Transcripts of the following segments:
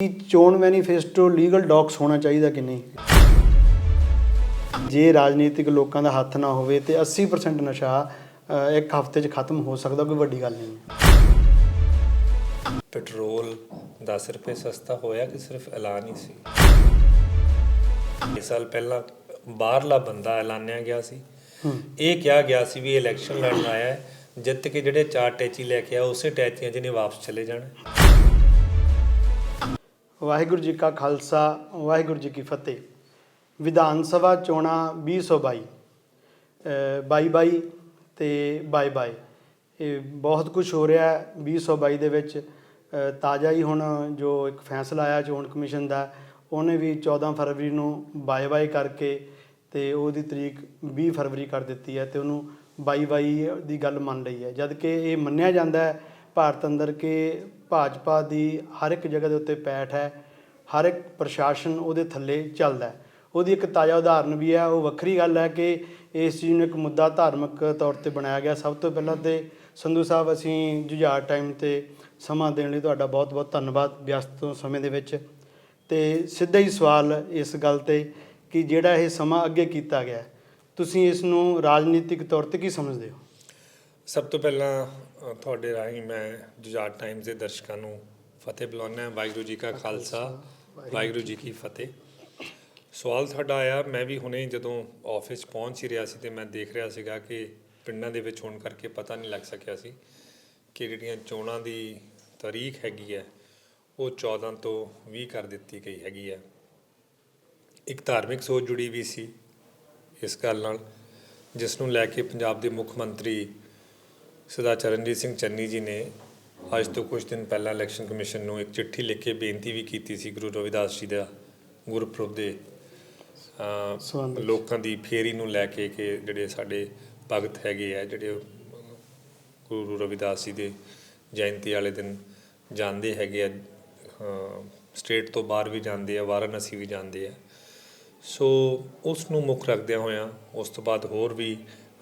ਕਿ ਚੋਣ manifesto legal ਡਾਕਸ ਹੋਣਾ ਚਾਹੀਦਾ ਕਿ ਨਹੀਂ। ਜੇ ਰਾਜਨੀਤਿਕ ਲੋਕਾਂ ਦਾ ਹੱਥ ਨਾ ਹੋਵੇ ਤੇ 80% ਨਸ਼ਾ ਇੱਕ ਹਫ਼ਤੇ 'ਚ ਖਤਮ ਹੋ ਸਕਦਾ, ਕੋਈ ਵੱਡੀ ਗੱਲ ਨਹੀਂ ਹੈ। ਪੈਟਰੋਲ 10 ਰੁਪਏ ਸਸਤਾ ਹੋਇਆ ਕਿ ਸਿਰਫ ਐਲਾਨ ਹੀ ਸੀ। ਇਸ ਸਾਲ ਪਹਿਲਾਂ ਬਾਹਰਲਾ ਬੰਦਾ ਐਲਾਨਿਆ ਗਿਆ ਸੀ, ਇਹ ਕਿਹਾ ਗਿਆ ਸੀ ਵੀ ਇਲੈਕਸ਼ਨ ਲੜਨ ਆਇਆ ਹੈ, ਜਿੱਤ ਕੇ ਜਿਹੜੇ 4 ਟੈਚੀ ਲੈ ਕੇ ਆ ਉਸੇ ਟੈਚੀਆਂ 'ਚ ਨੇ ਵਾਪਸ ਚਲੇ ਜਾਣਾ। ਵਾਹਿਗੁਰੂ ਜੀ ਕਾ ਖਾਲਸਾ, ਵਾਹਿਗੁਰੂ ਜੀ ਕੀ ਫਤਿਹ। ਵਿਧਾਨ ਸਭਾ ਚੋਣਾਂ 2022 22 ਤੇ 22 ਇਹ ਬਹੁਤ ਕੁਝ ਹੋ ਰਿਹਾ ਹੈ 2022 ਦੇ ਵਿੱਚ। ਤਾਜ਼ਾ ਹੀ ਹੁਣ ਜੋ ਇੱਕ ਫੈਸਲਾ ਆਇਆ ਚੋਣ ਕਮਿਸ਼ਨ ਦਾ, ਉਹਨੇ ਵੀ 14 ਫਰਵਰੀ ਨੂੰ 22 ਕਰਕੇ ਤੇ ਉਹਦੀ ਤਰੀਕ 20 ਫਰਵਰੀ ਕਰ ਦਿੱਤੀ ਹੈ ਤੇ ਉਹਨੂੰ 22 ਦੀ ਗੱਲ ਮੰਨ ਲਈ ਹੈ। ਜਦ ਕਿ ਇਹ ਮੰਨਿਆ ਜਾਂਦਾ ਹੈ ਭਾਰਤ ਅੰਦਰ ਕਿ ਭਾਜਪਾ ਦੀ ਹਰ ਇੱਕ ਜਗ੍ਹਾ ਦੇ ਉੱਤੇ ਪੈਠ ਹੈ, ਹਰ ਇੱਕ ਪ੍ਰਸ਼ਾਸਨ ਉਹਦੇ ਥੱਲੇ ਚੱਲਦਾ ਹੈ। ਉਹਦੀ ਇੱਕ ਤਾਜ਼ਾ ਉਦਾਹਰਨ ਵੀ ਹੈ। ਉਹ ਵੱਖਰੀ ਗੱਲ ਹੈ ਕਿ ਇਸ ਚੀਜ਼ ਨੂੰ ਇੱਕ ਮੁੱਦਾ ਧਾਰਮਿਕ ਤੌਰ 'ਤੇ ਬਣਾਇਆ ਗਿਆ। ਸਭ ਤੋਂ ਪਹਿਲਾਂ ਤਾਂ ਸੰਧੂ ਸਾਹਿਬ, ਅਸੀਂ ਜੁਝਾਰ ਟਾਈਮ 'ਤੇ ਸਮਾਂ ਦੇਣ ਲਈ ਤੁਹਾਡਾ ਬਹੁਤ ਬਹੁਤ ਧੰਨਵਾਦ ਵਿਅਸਤ ਸਮੇਂ ਦੇ ਵਿੱਚ। ਅਤੇ ਸਿੱਧਾ ਹੀ ਸਵਾਲ ਇਸ ਗੱਲ 'ਤੇ ਕਿ ਜਿਹੜਾ ਇਹ ਸਮਾਂ ਅੱਗੇ ਕੀਤਾ ਗਿਆ, ਤੁਸੀਂ ਇਸ ਨੂੰ ਰਾਜਨੀਤਿਕ ਤੌਰ 'ਤੇ ਕੀ ਸਮਝਦੇ ਹੋ? ਸਭ ਤੋਂ ਪਹਿਲਾਂ ਤੁਹਾਡੇ ਰਾਹੀਂ ਮੈਂ ਜੁਝਾਰ ਟਾਈਮਜ਼ ਦੇ ਦਰਸ਼ਕਾਂ ਨੂੰ ਫਤਿਹ ਬੁਲਾਉਂਦਾ। ਵਾਹਿਗੁਰੂ ਜੀ ਕਾ ਖਾਲਸਾ, ਵਾਹਿਗੁਰੂ ਜੀ ਕੀ ਫਤਿਹ। ਸਵਾਲ ਤੁਹਾਡਾ ਆਇਆ, ਮੈਂ ਵੀ ਹੁਣੇ ਜਦੋਂ ਆਫਿਸ ਪਹੁੰਚ ਹੀ ਰਿਹਾ ਸੀ ਅਤੇ ਮੈਂ ਦੇਖ ਰਿਹਾ ਸੀਗਾ ਕਿ ਪਿੰਡਾਂ ਦੇ ਵਿੱਚ ਹੋਣ ਕਰਕੇ ਪਤਾ ਨਹੀਂ ਲੱਗ ਸਕਿਆ ਸੀ ਕਿ ਜਿਹੜੀਆਂ ਚੋਣਾਂ ਦੀ ਤਾਰੀਖ ਹੈਗੀ ਹੈ ਉਹ 14 ਤੋਂ 20 ਕਰ ਦਿੱਤੀ ਗਈ ਹੈਗੀ ਹੈ। ਇੱਕ ਧਾਰਮਿਕ ਸੋਚ ਜੁੜੀ ਵੀ ਸੀ ਇਸ ਗੱਲ ਨਾਲ, ਜਿਸ ਨੂੰ ਲੈ ਕੇ ਪੰਜਾਬ ਦੇ ਮੁੱਖ ਮੰਤਰੀ ਸਰਦਾਰ ਚਰਨਜੀਤ ਸਿੰਘ ਚੰਨੀ ਜੀ ਨੇ ਅੱਜ ਤੋਂ ਕੁਝ ਦਿਨ ਪਹਿਲਾਂ ਇਲੈਕਸ਼ਨ ਕਮਿਸ਼ਨ ਨੂੰ ਇੱਕ ਚਿੱਠੀ ਲਿਖ ਕੇ ਬੇਨਤੀ ਵੀ ਕੀਤੀ ਸੀ ਗੁਰੂ ਰਵਿਦਾਸ ਜੀ ਦਾ ਗੁਰਪੁਰਬ ਦੇ ਲੋਕਾਂ ਦੀ ਫੇਰੀ ਨੂੰ ਲੈ ਕੇ ਕਿ ਜਿਹੜੇ ਸਾਡੇ ਭਗਤ ਹੈਗੇ ਆ, ਜਿਹੜੇ ਗੁਰੂ ਰਵਿਦਾਸ ਜੀ ਦੇ ਜਯੰਤੀ ਵਾਲੇ ਦਿਨ ਜਾਂਦੇ ਹੈਗੇ ਆ, ਸਟੇਟ ਤੋਂ ਬਾਹਰ ਵੀ ਜਾਂਦੇ ਆ, ਵਾਰਾਣਸੀ ਵੀ ਜਾਂਦੇ ਆ। ਸੋ ਉਸ ਨੂੰ ਮੁੱਖ ਰੱਖਦਿਆਂ ਹੋਇਆਂ ਉਸ ਤੋਂ ਬਾਅਦ ਹੋਰ ਵੀ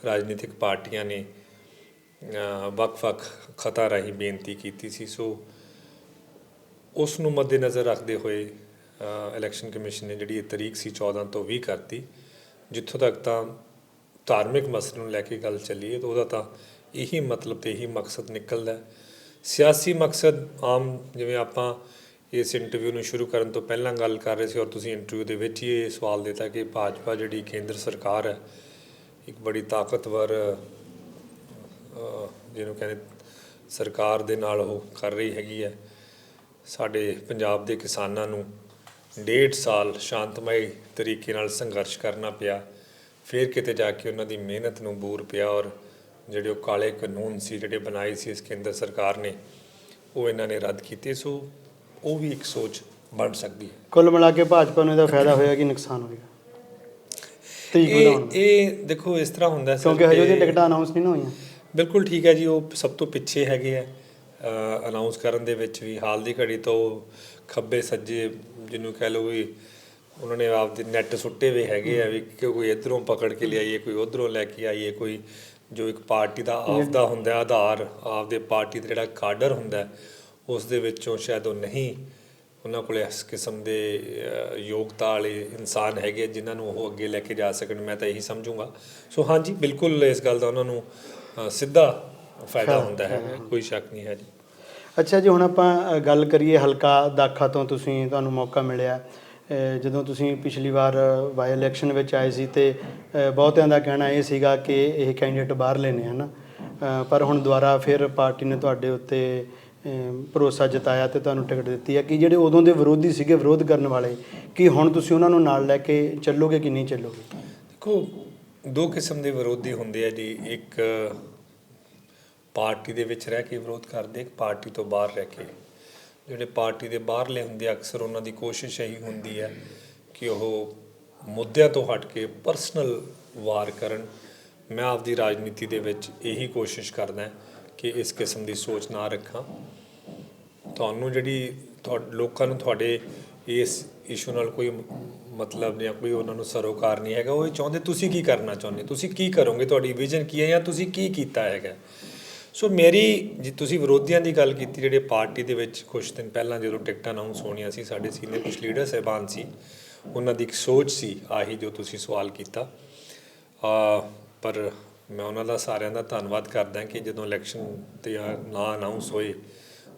ਰਾਜਨੀਤਿਕ ਪਾਰਟੀਆਂ ਨੇ ਵੱਖ-ਵੱਖ ਖਤਾਂ ਰਾਹੀਂ ਬੇਨਤੀ ਕੀਤੀ ਸੀ। ਸੋ ਉਸ ਨੂੰ ਮੱਦੇਨਜ਼ਰ ਰੱਖਦੇ ਹੋਏ ਇਲੈਕਸ਼ਨ ਕਮਿਸ਼ਨ ਨੇ ਜਿਹੜੀ ਇਹ ਤਰੀਕ ਸੀ 14 ਤੋਂ 20 ਕਰਤੀ। ਜਿੱਥੋਂ ਤੱਕ ਤਾਂ ਧਾਰਮਿਕ ਮਸਲੇ ਨੂੰ ਲੈ ਕੇ ਗੱਲ ਚੱਲੀਏ ਤਾਂ ਉਹਦਾ ਤਾਂ ਇਹੀ ਮਤਲਬ ਤੇ ਇਹੀ ਮਕਸਦ ਨਿਕਲਦਾ। ਸਿਆਸੀ ਮਕਸਦ ਆਮ, ਜਿਵੇਂ ਆਪਾਂ ਇਸ ਇੰਟਰਵਿਊ ਨੂੰ ਸ਼ੁਰੂ ਕਰਨ ਤੋਂ ਪਹਿਲਾਂ ਗੱਲ ਕਰ ਰਹੇ ਸੀ ਔਰ ਤੁਸੀਂ ਇੰਟਰਵਿਊ ਦੇ ਵਿੱਚ ਹੀ ਇਹ ਸਵਾਲ ਦਿੱਤਾ ਕਿ ਭਾਜਪਾ ਜਿਹੜੀ ਕੇਂਦਰ ਸਰਕਾਰ ਹੈ ਇੱਕ ਬੜੀ ਤਾਕਤਵਰ ਜਿਹਨੂੰ ਕਹਿੰਦੇ ਸਰਕਾਰ ਦੇ ਨਾਲ ਉਹ ਕਰ ਰਹੀ ਹੈਗੀ ਹੈ। ਸਾਡੇ ਪੰਜਾਬ ਦੇ ਕਿਸਾਨਾਂ ਨੂੰ 1.5 ਸਾਲ ਸ਼ਾਂਤਮਈ ਤਰੀਕੇ ਨਾਲ ਸੰਘਰਸ਼ ਕਰਨਾ ਪਿਆ, ਫਿਰ ਕਿਤੇ ਜਾ ਕੇ ਉਹਨਾਂ ਦੀ ਮਿਹਨਤ ਨੂੰ ਬੂਰ ਪਿਆ ਔਰ ਜਿਹੜੇ ਉਹ ਕਾਲੇ ਕਾਨੂੰਨ ਸੀ ਜਿਹੜੇ ਬਣਾਏ ਸੀ ਇਸ ਕੇਂਦਰ ਸਰਕਾਰ ਨੇ, ਉਹ ਇਹਨਾਂ ਨੇ ਰੱਦ ਕੀਤੇ। ਸੋ ਉਹ ਵੀ ਇੱਕ ਸੋਚ ਬਣ ਸਕਦੀ ਹੈ। ਕੁੱਲ ਮਿਲਾ ਕੇ ਭਾਜਪਾ ਨੂੰ ਇਹਦਾ ਫਾਇਦਾ ਹੋਇਆ ਕਿ ਨੁਕਸਾਨ ਹੋਇਆ? ਇਹ ਦੇਖੋ ਇਸ ਤਰ੍ਹਾਂ ਹੁੰਦਾ ਕਿਉਂਕਿ ਹਜੇ ਉਹਦੀਆਂ ਟਿਕਟਾਂ ਅਨਾਊਂਸ ਨਹੀਂ ਹੋਈਆਂ। ਬਿਲਕੁਲ ਠੀਕ ਹੈ ਜੀ, ਉਹ ਸਭ ਤੋਂ ਪਿੱਛੇ ਹੈਗੇ ਆ ਅਨਾਊਂਸ ਕਰਨ ਦੇ ਵਿੱਚ ਵੀ। ਹਾਲ ਦੀ ਘੜੀ ਤੋਂ ਖੱਬੇ ਸੱਜੇ ਜਿਹਨੂੰ ਕਹਿ ਲਓ ਵੀ ਉਹਨਾਂ ਨੇ ਆਪਦੇ ਨੈੱਟ ਸੁੱਟੇ ਹੋਏ ਹੈਗੇ ਆ ਵੀ ਕਿ ਕੋਈ ਇੱਧਰੋਂ ਪਕੜ ਕੇ ਲਿਆਈਏ, ਕੋਈ ਉੱਧਰੋਂ ਲੈ ਕੇ ਆਈਏ। ਕੋਈ ਜੋ ਇੱਕ ਪਾਰਟੀ ਦਾ ਆਪਦਾ ਹੁੰਦਾ ਆਧਾਰ, ਆਪਦੇ ਪਾਰਟੀ ਦਾ ਜਿਹੜਾ ਕਾਡਰ ਹੁੰਦਾ ਉਸ ਦੇ ਵਿੱਚੋਂ ਸ਼ਾਇਦ ਉਹ ਨਹੀਂ, ਉਹਨਾਂ ਕੋਲ ਇਸ ਕਿਸਮ ਦੇ ਯੋਗਤਾ ਵਾਲੇ ਇਨਸਾਨ ਹੈਗੇ ਜਿਨ੍ਹਾਂ ਨੂੰ ਉਹ ਅੱਗੇ ਲੈ ਕੇ ਜਾ ਸਕਣ। ਮੈਂ ਤਾਂ ਇਹੀ ਸਮਝੂੰਗਾ। ਸੋ ਹਾਂਜੀ, ਬਿਲਕੁਲ ਇਸ ਗੱਲ ਦਾ ਉਹਨਾਂ ਨੂੰ ਸਿੱਧਾ ਫਾਇਦਾ ਹੁੰਦਾ ਹੈ, ਕੋਈ ਸ਼ੱਕ ਨਹੀਂ ਹੈ ਜੀ। ਅੱਛਾ ਜੀ, ਹੁਣ ਆਪਾਂ ਗੱਲ ਕਰੀਏ ਹਲਕਾ ਦਾਖਾ ਤੋਂ। ਤੁਹਾਨੂੰ ਮੌਕਾ ਮਿਲਿਆ ਜਦੋਂ ਤੁਸੀਂ ਪਿਛਲੀ ਵਾਰ ਬਾਈ ਇਲੈਕਸ਼ਨ ਵਿੱਚ ਆਏ ਸੀ ਅਤੇ ਬਹੁਤਿਆਂ ਦਾ ਕਹਿਣਾ ਇਹ ਸੀਗਾ ਕਿ ਇਹ ਕੈਂਡੀਡੇਟ ਬਾਹਰ ਲੈਣੇ ਹਨ, ਪਰ ਹੁਣ ਦੁਬਾਰਾ ਫਿਰ ਪਾਰਟੀ ਨੇ ਤੁਹਾਡੇ ਉੱਤੇ ਭਰੋਸਾ ਜਤਾਇਆ ਅਤੇ ਤੁਹਾਨੂੰ ਟਿਕਟ ਦਿੱਤੀ ਹੈ। ਕਿ ਜਿਹੜੇ ਉਦੋਂ ਦੇ ਵਿਰੋਧੀ ਸੀਗੇ, ਵਿਰੋਧ ਕਰਨ ਵਾਲੇ, ਕਿ ਹੁਣ ਤੁਸੀਂ ਉਹਨਾਂ ਨੂੰ ਨਾਲ ਲੈ ਕੇ ਚੱਲੋਗੇ ਕਿ ਨਹੀਂ ਚੱਲੋਗੇ? ਦੇਖੋ, 2 ਕਿਸਮ ਦੇ ਵਿਰੋਧੀ ਹੁੰਦੇ ਆ ਜੀ। ਇੱਕ ਪਾਰਟੀ ਦੇ ਵਿੱਚ ਰਹਿ ਕੇ ਵਿਰੋਧ ਕਰਦੇ, ਇੱਕ ਪਾਰਟੀ ਤੋਂ ਬਾਹਰ ਰਹਿ ਕੇ। ਜਿਹੜੇ ਪਾਰਟੀ ਦੇ ਬਾਹਰਲੇ ਹੁੰਦੇ ਅਕਸਰ ਉਹਨਾਂ ਦੀ ਕੋਸ਼ਿਸ਼ ਇਹੀ ਹੁੰਦੀ ਹੈ ਕਿ ਉਹ ਮੁੱਦਿਆਂ ਤੋਂ ਹਟ ਕੇ ਪਰਸਨਲ ਵਾਰ ਕਰਨ। ਮੈਂ ਆਪਦੀ ਰਾਜਨੀਤੀ ਦੇ ਵਿੱਚ ਇਹੀ ਕੋਸ਼ਿਸ਼ ਕਰਦਾ ਕਿ ਇਸ ਕਿਸਮ ਦੀ ਸੋਚ ਨਾ ਰੱਖਾਂ। ਤੁਹਾਨੂੰ ਜਿਹੜੀ ਲੋਕਾਂ ਨੂੰ ਤੁਹਾਡੇ ਇਸ ਇਸ਼ੂ ਨਾਲ ਕੋਈ ਮਤਲਬ ਜਾਂ ਕੋਈ ਉਹਨਾਂ ਨੂੰ ਸਰੋਕਾਰ ਨਹੀਂ ਹੈਗਾ। ਉਹ ਇਹ ਚਾਹੁੰਦੇ ਤੁਸੀਂ ਕੀ ਕਰਨਾ ਚਾਹੁੰਦੇ, ਤੁਸੀਂ ਕੀ ਕਰੋਗੇ, ਤੁਹਾਡੀ ਵਿਜ਼ਨ ਕੀ ਹੈ ਜਾਂ ਤੁਸੀਂ ਕੀ ਕੀਤਾ ਹੈਗਾ। ਸੋ ਮੇਰੀ ਜੇ ਤੁਸੀਂ ਵਿਰੋਧੀਆਂ ਦੀ ਗੱਲ ਕੀਤੀ, ਜਿਹੜੇ ਪਾਰਟੀ ਦੇ ਵਿੱਚ ਕੁਛ ਦਿਨ ਪਹਿਲਾਂ ਜਦੋਂ ਟਿਕਟਾਂ ਅਨਾਊਂਸ ਹੋਣੀਆਂ ਸੀ, ਸਾਡੇ ਸੀਨੀਅਰ ਕੁਛ ਲੀਡਰ ਸਾਹਿਬਾਨ ਸੀ, ਉਹਨਾਂ ਦੀ ਇੱਕ ਸੋਚ ਸੀ ਆਹੀ ਜੋ ਤੁਸੀਂ ਸਵਾਲ ਕੀਤਾ। ਪਰ ਮੈਂ ਉਹਨਾਂ ਦਾ ਸਾਰਿਆਂ ਦਾ ਧੰਨਵਾਦ ਕਰਦਾ ਕਿ ਜਦੋਂ ਇਲੈਕਸ਼ਨ ਤੇ ਨਾਂ ਅਨਾਊਂਸ ਹੋਏ,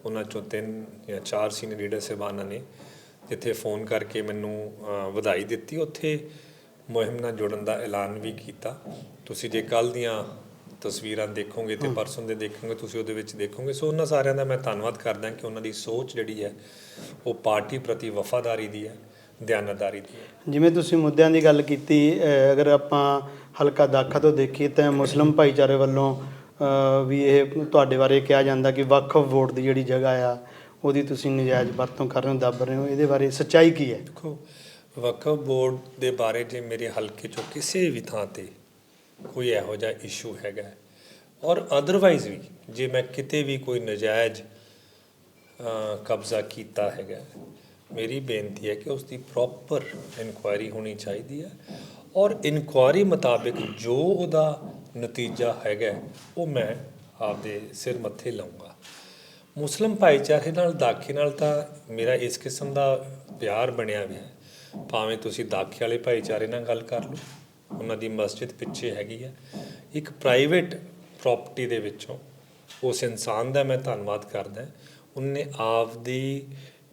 ਉਹਨਾਂ 'ਚੋਂ 3 ਜਾਂ 4 ਸੀਨੀਅਰ ਲੀਡਰ ਸਾਹਿਬਾਨਾਂ ਨੇ ਜਿੱਥੇ ਫੋਨ ਕਰਕੇ ਮੈਨੂੰ ਵਧਾਈ ਦਿੱਤੀ, ਉੱਥੇ ਮੁਹਿੰਮ ਨਾਲ ਜੁੜਨ ਦਾ ਐਲਾਨ ਵੀ ਕੀਤਾ। ਤੁਸੀਂ ਜੇ ਕੱਲ੍ਹ ਦੀਆਂ ਤਸਵੀਰਾਂ ਦੇਖੋਗੇ ਤੇ ਪਰਸੋਂ ਦੇ ਦੇਖੋਗੇ, ਤੁਸੀਂ ਉਹਦੇ ਵਿੱਚ ਦੇਖੋਗੇ। ਸੋ ਉਹਨਾਂ ਸਾਰਿਆਂ ਦਾ ਮੈਂ ਧੰਨਵਾਦ ਕਰਦਾ ਕਿ ਉਹਨਾਂ ਦੀ ਸੋਚ ਜਿਹੜੀ ਹੈ ਉਹ ਪਾਰਟੀ ਪ੍ਰਤੀ ਵਫਾਦਾਰੀ ਦੀ ਹੈ, ਦਿਆਨਤਦਾਰੀ ਦੀ ਹੈ। ਜਿਵੇਂ ਤੁਸੀਂ ਮੁੱਦਿਆਂ ਦੀ ਗੱਲ ਕੀਤੀ, ਅਗਰ ਆਪਾਂ ਹਲਕਾ ਦਾਖਾ ਤੋਂ ਦੇਖੀਏ ਤਾਂ ਮੁਸਲਿਮ ਭਾਈਚਾਰੇ ਵੱਲੋਂ ਵੀ ਇਹ ਤੁਹਾਡੇ ਬਾਰੇ ਕਿਹਾ ਜਾਂਦਾ ਕਿ ਵਕਫ ਬੋਰਡ ਦੀ ਜਿਹੜੀ ਜਗ੍ਹਾ ਆ ਉਹਦੀ ਤੁਸੀਂ ਨਜਾਇਜ਼ ਵਰਤੋਂ ਕਰ ਰਹੇ ਹੋ, ਦੱਬ ਰਹੇ ਹੋ, ਇਹਦੇ ਬਾਰੇ ਸੱਚਾਈ ਕੀ ਹੈ? ਦੇਖੋ, ਵਕਫ ਬੋਰਡ ਦੇ ਬਾਰੇ ਜੇ ਮੇਰੇ ਹਲਕੇ 'ਚੋਂ ਕਿਸੇ ਵੀ ਥਾਂ 'ਤੇ ਕੋਈ ਇਹੋ ਜਿਹਾ ਇਸ਼ੂ ਹੈਗਾ, ਔਰ ਅਦਰਵਾਈਜ਼ ਵੀ ਜੇ ਮੈਂ ਕਿਤੇ ਵੀ ਕੋਈ ਨਜਾਇਜ਼ ਕਬਜ਼ਾ ਕੀਤਾ ਹੈਗਾ, ਮੇਰੀ ਬੇਨਤੀ ਹੈ ਕਿ ਉਸ ਦੀ ਪ੍ਰੋਪਰ ਇਨਕੁਆਇਰੀ ਹੋਣੀ ਚਾਹੀਦੀ ਹੈ, ਔਰ ਇਨਕੁਆਇਰੀ ਮੁਤਾਬਿਕ ਜੋ ਉਹਦਾ ਨਤੀਜਾ ਹੈਗਾ ਉਹ ਮੈਂ ਆਪਦੇ ਸਿਰ ਮੱਥੇ ਲਾਊਂਗਾ। ਮੁਸਲਿਮ ਭਾਈਚਾਰੇ ਨਾਲ ਦਾਖੇ ਨਾਲ ਤਾਂ ਮੇਰਾ ਇਸ ਕਿਸਮ ਦਾ ਪਿਆਰ ਬਣਿਆ ਹੋਇਆ। ਭਾਵੇਂ ਤੁਸੀਂ ਦਾਖੇ ਵਾਲੇ ਭਾਈਚਾਰੇ ਨਾਲ ਗੱਲ ਕਰ ਲਓ, ਉਹਨਾਂ ਦੀ ਮਸਜਿਦ ਪਿੱਛੇ ਹੈਗੀ ਹੈ, ਇੱਕ ਪ੍ਰਾਈਵੇਟ ਪ੍ਰਾਪਰਟੀ ਦੇ ਵਿੱਚੋਂ ਉਸ ਇਨਸਾਨ ਦਾ ਮੈਂ ਧੰਨਵਾਦ ਕਰਦਾ, ਉਹਨੇ ਆਪਦੀ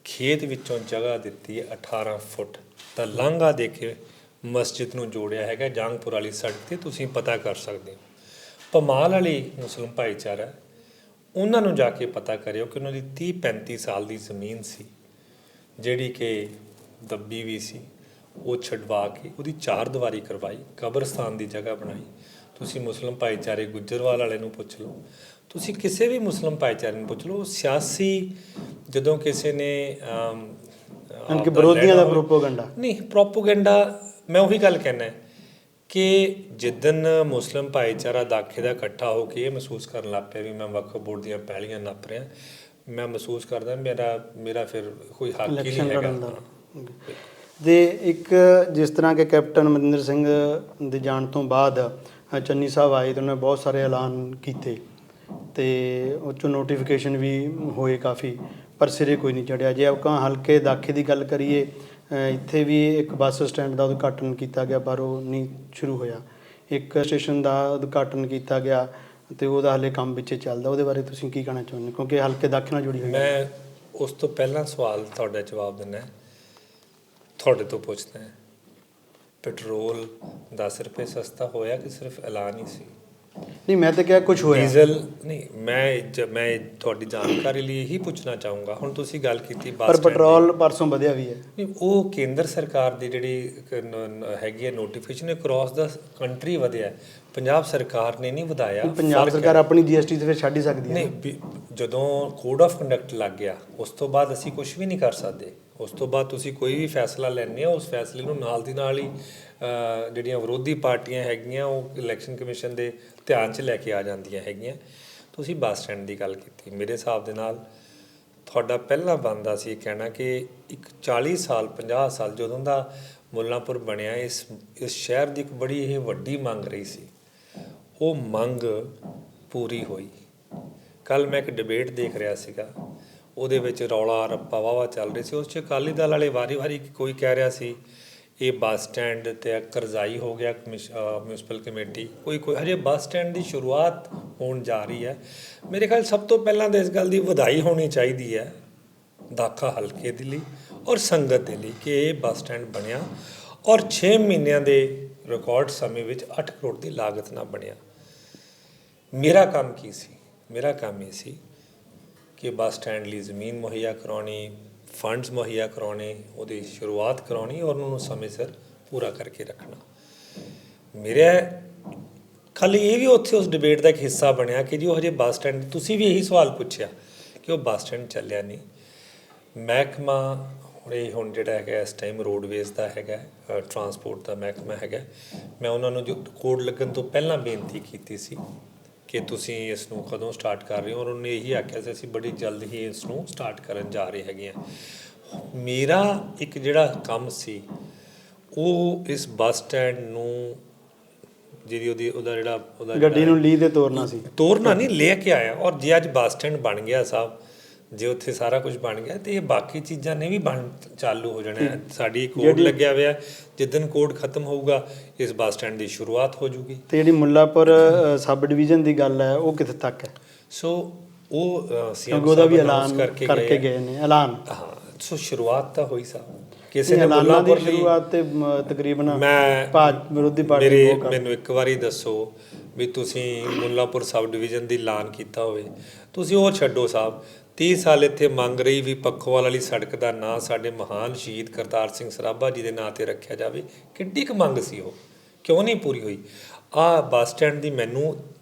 ਖੇਤ ਵਿੱਚੋਂ ਜਗ੍ਹਾ ਦਿੱਤੀ ਹੈ 18 ਫੁੱਟ ਤਾਂ ਲਾਂਘਾ ਦੇ ਕੇ ਮਸਜਿਦ ਨੂੰ ਜੋੜਿਆ ਹੈਗਾ ਜੰਗਪੁਰ ਵਾਲੀ ਸੜਕ 'ਤੇ। ਤੁਸੀਂ ਪਤਾ ਕਰ ਸਕਦੇ ਹੋ। ਪਮਾਲ ਵਾਲੀ ਮੁਸਲਿਮ ਭਾਈਚਾਰਾ, ਉਹਨਾਂ ਨੂੰ ਜਾ ਕੇ ਪਤਾ ਕਰਿਓ ਕਿ ਉਹਨਾਂ ਦੀ 30-35 ਸਾਲ ਦੀ ਜ਼ਮੀਨ ਸੀ ਜਿਹੜੀ ਕਿ ਦੱਬੀ ਵੀ ਸੀ, ਉਹ ਛਡਵਾ ਕੇ ਉਹਦੀ 4 ਦੀਵਾਰੀ ਕਰਵਾਈ, ਕਬਰਸਤਾਨ ਦੀ ਜਗ੍ਹਾ ਬਣਾਈ। ਤੁਸੀਂ ਮੁਸਲਿਮ ਭਾਈਚਾਰੇ ਗੁੱਜਰਵਾਲ ਵਾਲੇ ਨੂੰ ਪੁੱਛ ਲਓ, ਤੁਸੀਂ ਕਿਸੇ ਵੀ ਮੁਸਲਿਮ ਭਾਈਚਾਰੇ ਨੂੰ ਪੁੱਛ ਲਓ, ਸਿਆਸੀ ਜਦੋਂ ਕਿਸੇ ਨੇ ਵਿਰੋਧੀਆਂ ਦਾ ਪ੍ਰੋਪੋਗੰਡਾ ਨਹੀਂ, ਪ੍ਰੋਪੋਗੰਡਾ ਮੈਂ ਉਹੀ ਗੱਲ ਕਹਿਣਾ ਕਿ ਜਿੱਦਣ ਮੁਸਲਿਮ ਭਾਈਚਾਰਾ ਦਾਖੇ ਦਾ ਇਕੱਠਾ ਹੋ ਕੇ ਇਹ ਮਹਿਸੂਸ ਕਰਨ ਲੱਗ ਪਿਆ ਵੀ ਮੈਂ ਵਕਫ ਬੋਰਡ ਦੀਆਂ ਪੈਲੀਆਂ ਨੱਪ ਰਿਹਾ, ਮੈਂ ਮਹਿਸੂਸ ਕਰਦਾ ਮੇਰਾ ਫਿਰ ਕੋਈ ਹੱਕ ਹੀ ਨਹੀਂ ਹੈਗਾ। ਦੇ ਇੱਕ ਜਿਸ ਤਰ੍ਹਾਂ ਕਿ ਕੈਪਟਨ ਅਮਰਿੰਦਰ ਸਿੰਘ ਦੇ ਜਾਣ ਤੋਂ ਬਾਅਦ ਚੰਨੀ ਸਾਹਿਬ ਆਏ ਤੇ ਉਹਨਾਂ ਨੇ ਬਹੁਤ ਸਾਰੇ ਐਲਾਨ ਕੀਤੇ ਤੇ ਉਹ 'ਚੋਂ ਨੋਟੀਫਿਕੇਸ਼ਨ ਵੀ ਹੋਏ ਕਾਫੀ, ਪਰ ਸਿਰੇ ਕੋਈ ਨਹੀਂ ਚੜਿਆ। ਜੇ ਆਪਾਂ ਹਲਕੇ ਦਾਖੇ ਦੀ ਗੱਲ ਕਰੀਏ, ਇੱਥੇ ਵੀ ਇੱਕ ਬੱਸ ਸਟੈਂਡ ਦਾ ਉਦਘਾਟਨ ਕੀਤਾ ਗਿਆ ਪਰ ਉਹ ਨਹੀਂ ਸ਼ੁਰੂ ਹੋਇਆ। ਇੱਕ ਸਟੇਸ਼ਨ ਦਾ ਉਦਘਾਟਨ ਕੀਤਾ ਗਿਆ ਤੇ ਉਹਦਾ ਹਾਲੇ ਕੰਮ ਵਿੱਚ ਚੱਲਦਾ। ਉਹਦੇ ਬਾਰੇ ਤੁਸੀਂ ਕੀ ਕਹਿਣਾ ਚਾਹੁੰਦੇ, ਕਿਉਂਕਿ ਹਲਕੇ ਦਾਖੇ ਨਾਲ ਜੁੜੀ ਹੋਈ? ਮੈਂ ਉਸ ਤੋਂ ਪਹਿਲਾਂ ਸਵਾਲ ਤੁਹਾਡਾ ਜਵਾਬ ਦਿੰਦਾ, ਤੁਹਾਡੇ ਤੋਂ ਪੁੱਛਦਾ, ਪੈਟਰੋਲ 10 ਰੁਪਏ ਸਸਤਾ ਹੋਇਆ ਕਿ ਸਿਰਫ ਐਲਾਨ ਹੀ ਸੀ? ਨਹੀਂ, ਮੈਂ ਤਾਂ ਕਿਹਾ ਕੁਝ ਹੋਇਆ। ਡੀਜ਼ਲ ਨਹੀਂ, ਮੈਂ ਤੁਹਾਡੀ ਜਾਣਕਾਰੀ ਲਈ ਇਹੀ ਪੁੱਛਣਾ ਚਾਹੂੰਗਾ। ਹੁਣ ਤੁਸੀਂ ਗੱਲ ਕੀਤੀ ਪਰ ਪੈਟਰੋਲ ਪਰਸੋਂ ਵਧਿਆ ਵੀ ਹੈ। ਨਹੀਂ, ਉਹ ਕੇਂਦਰ ਸਰਕਾਰ ਦੀ ਜਿਹੜੀ ਹੈਗੀ ਹੈ ਨੋਟੀਫਿਕੇਸ਼ਨ, ਅਕ੍ਰੋਸ ਦਾ ਕੰਟਰੀ ਵਧਿਆ, ਪੰਜਾਬ ਸਰਕਾਰ ਨੇ ਨਹੀਂ ਵਧਾਇਆ। ਪੰਜਾਬ ਸਰਕਾਰ ਆਪਣੀ GST ਤੇ ਫਿਰ ਛੱਡ ਹੀ ਸਕਦੀ ਹੈ। ਨਹੀਂ, ਜਦੋਂ ਕੋਡ ਆਫ ਕੰਡਕਟ ਲੱਗ ਗਿਆ ਉਸ ਤੋਂ ਬਾਅਦ ਅਸੀਂ ਕੁਝ ਵੀ ਨਹੀਂ ਕਰ ਸਕਦੇ। ਉਸ ਤੋਂ ਬਾਅਦ ਤੁਸੀਂ ਕੋਈ ਵੀ ਫੈਸਲਾ ਲੈਂਦੇ ਹੋ, ਉਸ ਫੈਸਲੇ ਨੂੰ ਨਾਲ ਦੀ ਨਾਲ ਹੀ ਜਿਹੜੀਆਂ ਵਿਰੋਧੀ ਪਾਰਟੀਆਂ ਹੈਗੀਆਂ ਉਹ ਇਲੈਕਸ਼ਨ ਕਮਿਸ਼ਨ ਦੇ ਧਿਆਨ 'ਚ ਲੈ ਕੇ ਆ ਜਾਂਦੀਆਂ ਹੈਗੀਆਂ। ਤੁਸੀਂ ਬੱਸ ਸਟੈਂਡ ਦੀ ਗੱਲ ਕੀਤੀ, ਮੇਰੇ ਹਿਸਾਬ ਦੇ ਨਾਲ ਤੁਹਾਡਾ ਪਹਿਲਾਂ ਬਣਦਾ ਸੀ ਕਹਿਣਾ ਕਿ ਇੱਕ 40 ਸਾਲ 50 ਸਾਲ ਜਦੋਂ ਦਾ ਮੁੱਲਾਂਪੁਰ ਬਣਿਆ, ਇਸ ਸ਼ਹਿਰ ਦੀ ਇੱਕ ਬੜੀ ਇਹ ਵੱਡੀ ਮੰਗ ਰਹੀ ਸੀ, ਉਹ ਮੰਗ ਪੂਰੀ ਹੋਈ। ਕੱਲ੍ਹ ਮੈਂ ਇੱਕ ਡਿਬੇਟ ਦੇਖ ਰਿਹਾ ਸੀਗਾ, ਉਹਦੇ ਵਿੱਚ ਰੌਲਾ ਰੱਪਾ ਵਾਹਵਾ ਚੱਲ ਰਹੀ ਸੀ। ਉਸ 'ਚ ਅਕਾਲੀ ਦਲ ਵਾਲੇ ਵਾਰੀ ਕੋਈ ਕਹਿ ਰਿਹਾ ਸੀ ਇਹ ਬੱਸ ਸਟੈਂਡ 'ਤੇ ਕਰਜ਼ਾਈ ਹੋ ਗਿਆ ਮਿਊਨਿਸਪਲ ਕਮੇਟੀ, ਕੋਈ ਹਜੇ ਬੱਸ ਸਟੈਂਡ ਦੀ ਸ਼ੁਰੂਆਤ ਹੋਣ ਜਾ ਰਹੀ ਹੈ। ਮੇਰੇ ਖਿਆਲ ਸਭ ਤੋਂ ਪਹਿਲਾਂ ਤਾਂ ਇਸ ਗੱਲ ਦੀ ਵਧਾਈ ਹੋਣੀ ਚਾਹੀਦੀ ਹੈ ਦਾਖਾ ਹਲਕੇ ਦੇ ਲਈ ਔਰ ਸੰਗਤ ਦੇ ਲਈ ਕਿ ਇਹ ਬੱਸ ਸਟੈਂਡ ਬਣਿਆ ਔਰ 6 ਮਹੀਨਿਆਂ ਦੇ ਰਿਕਾਰਡ ਸਮੇਂ ਵਿੱਚ 8 ਕਰੋੜ ਦੀ ਲਾਗਤ ਨਾਲ ਬਣਿਆ। ਮੇਰਾ ਕੰਮ ਕੀ ਸੀ? ਮੇਰਾ ਕੰਮ ਇਹ ਸੀ ਕਿ ਬੱਸ ਸਟੈਂਡ ਲਈ ਜ਼ਮੀਨ ਮੁਹੱਈਆ ਕਰਾਉਣੀ, ਫੰਡਸ ਮੁਹੱਈਆ ਕਰਾਉਣੇ, ਉਹਦੀ ਸ਼ੁਰੂਆਤ ਕਰਾਉਣੀ ਔਰ ਉਹਨੂੰ ਸਮੇਂ ਸਿਰ ਪੂਰਾ ਕਰਕੇ ਰੱਖਣਾ। ਮੇਰਾ ਖਾਲੀ ਇਹ ਵੀ ਉੱਥੇ ਉਸ ਡਿਬੇਟ ਦਾ ਇੱਕ ਹਿੱਸਾ ਬਣਿਆ ਕਿ ਜੀ ਉਹ ਹਜੇ ਬੱਸ ਸਟੈਂਡ, ਤੁਸੀਂ ਵੀ ਇਹੀ ਸਵਾਲ ਪੁੱਛਿਆ ਕਿ ਉਹ ਬੱਸ ਸਟੈਂਡ ਚੱਲਿਆ ਨਹੀਂ। ਮਹਿਕਮਾ ਹੁਣ ਜਿਹੜਾ ਹੈਗਾ ਇਸ ਟਾਈਮ ਰੋਡਵੇਜ਼ ਦਾ ਹੈਗਾ, ਟਰਾਂਸਪੋਰਟ ਦਾ ਮਹਿਕਮਾ ਹੈਗਾ, ਮੈਂ ਉਹਨਾਂ ਨੂੰ ਜੋ ਕੋਡ ਲੱਗਣ ਤੋਂ ਪਹਿਲਾਂ ਬੇਨਤੀ ਕੀਤੀ ਸੀ ਕਿ ਤੁਸੀਂ ਇਸ ਨੂੰ ਕਦੋਂ ਸਟਾਰਟ ਕਰ ਰਹੇ ਹੋ, ਔਰ ਉਹਨੇ ਇਹੀ ਆਖਿਆ ਸੀ ਅਸੀਂ ਬੜੀ ਜਲਦ ਹੀ ਇਸ ਨੂੰ ਸਟਾਰਟ ਕਰਨ ਜਾ ਰਹੇ ਹੈਗੇ ਹਾਂ। ਮੇਰਾ ਇੱਕ ਜਿਹੜਾ ਕੰਮ ਸੀ ਉਹ ਇਸ ਬੱਸ ਸਟੈਂਡ ਨੂੰ ਜਿਹਦੀ ਉਹਦਾ ਗੱਡੀ ਨੂੰ ਲੀਹ ਤੇ ਤੋਰਨਾ ਸੀ, ਤੋਰਨਾ ਨਹੀਂ, ਲੈ ਕੇ ਆਇਆ। ਔਰ ਜੇ ਅੱਜ ਬੱਸ ਸਟੈਂਡ ਬਣ ਗਿਆ ਸਾਹਿਬ, ਜੇ ਉੱਥੇ ਸਾਰਾ ਕੁਝ ਬਣ ਗਿਆ ਤੇ ਇਹ ਬਾਕੀ ਚੀਜ਼ਾਂ ਨੇ ਵੀ ਚਾਲੂ ਹੋ ਜਾਣਾ। ਸਾਡੀ ਕੋਡ ਲੱਗਿਆ ਹੋਇਆ, ਜਿੱਦਣ ਕੋਡ ਖਤਮ ਹੋਊਗਾ ਇਸ ਬੱਸ ਸਟੈਂਡ ਦੀ ਸ਼ੁਰੂਆਤ ਹੋ ਜੂਗੀ। ਤੇ ਜਿਹੜੀ ਮੁੱਲਾਂਪੁਰ ਸਬ ਡਿਵੀਜ਼ਨ ਦੀ ਗੱਲ ਹੈ ਉਹ ਕਿੱਥੇ ਤੱਕ ਹੈ? ਸੋ ਉਹ ਸੀਐਮ ਉਹਦਾ ਵੀ ਐਲਾਨ ਕਰਕੇ ਗਏ ਨੇ ਐਲਾਨ। ਹਾਂ, ਸੋ ਸ਼ੁਰੂਆਤ ਤਾਂ ਹੋਈ ਸਾਹਿਬ, ਕਿਸੇ ਨੇ ਐਲਾਨਾਂ ਦੀ ਸ਼ੁਰੂਆਤ ਤੇ ਤਕਰੀਬਨ ਵਿਰੋਧੀ ਪਾਰਟੀ ਮੈਨੂੰ ਇੱਕ ਵਾਰੀ ਦੱਸੋ ਵੀ ਤੁਸੀਂ ਮੁੱਲਾਂਪੁਰ ਸਬ ਡਿਵੀਜ਼ਨ ਦੀ ਐਲਾਨ ਕੀਤਾ ਹੋਵੇ। ਤੁਸੀਂ ਉਹ ਛੱਡੋ ਸਾਹਿਬ, 30 ਸਾਲ ਇੱਥੇ ਮੰਗ ਰਹੀ ਵੀ ਪੱਖੋਵਾਲ ਵਾਲੀ ਸੜਕ ਦਾ ਨਾਂ ਸਾਡੇ ਮਹਾਨ ਸ਼ਹੀਦ ਕਰਤਾਰ ਸਿੰਘ ਸਰਾਭਾ ਜੀ ਦੇ ਨਾਂ ਤੇ ਰੱਖਿਆ ਜਾਵੇ। ਕਿੱਡੀ ਕੁ ਮੰਗ ਸੀ ਉਹ, ਕਿਉਂ ਨਹੀਂ ਪੂਰੀ ਹੋਈ? ਆਹ ਬੱਸ ਸਟੈਂਡ ਦੀ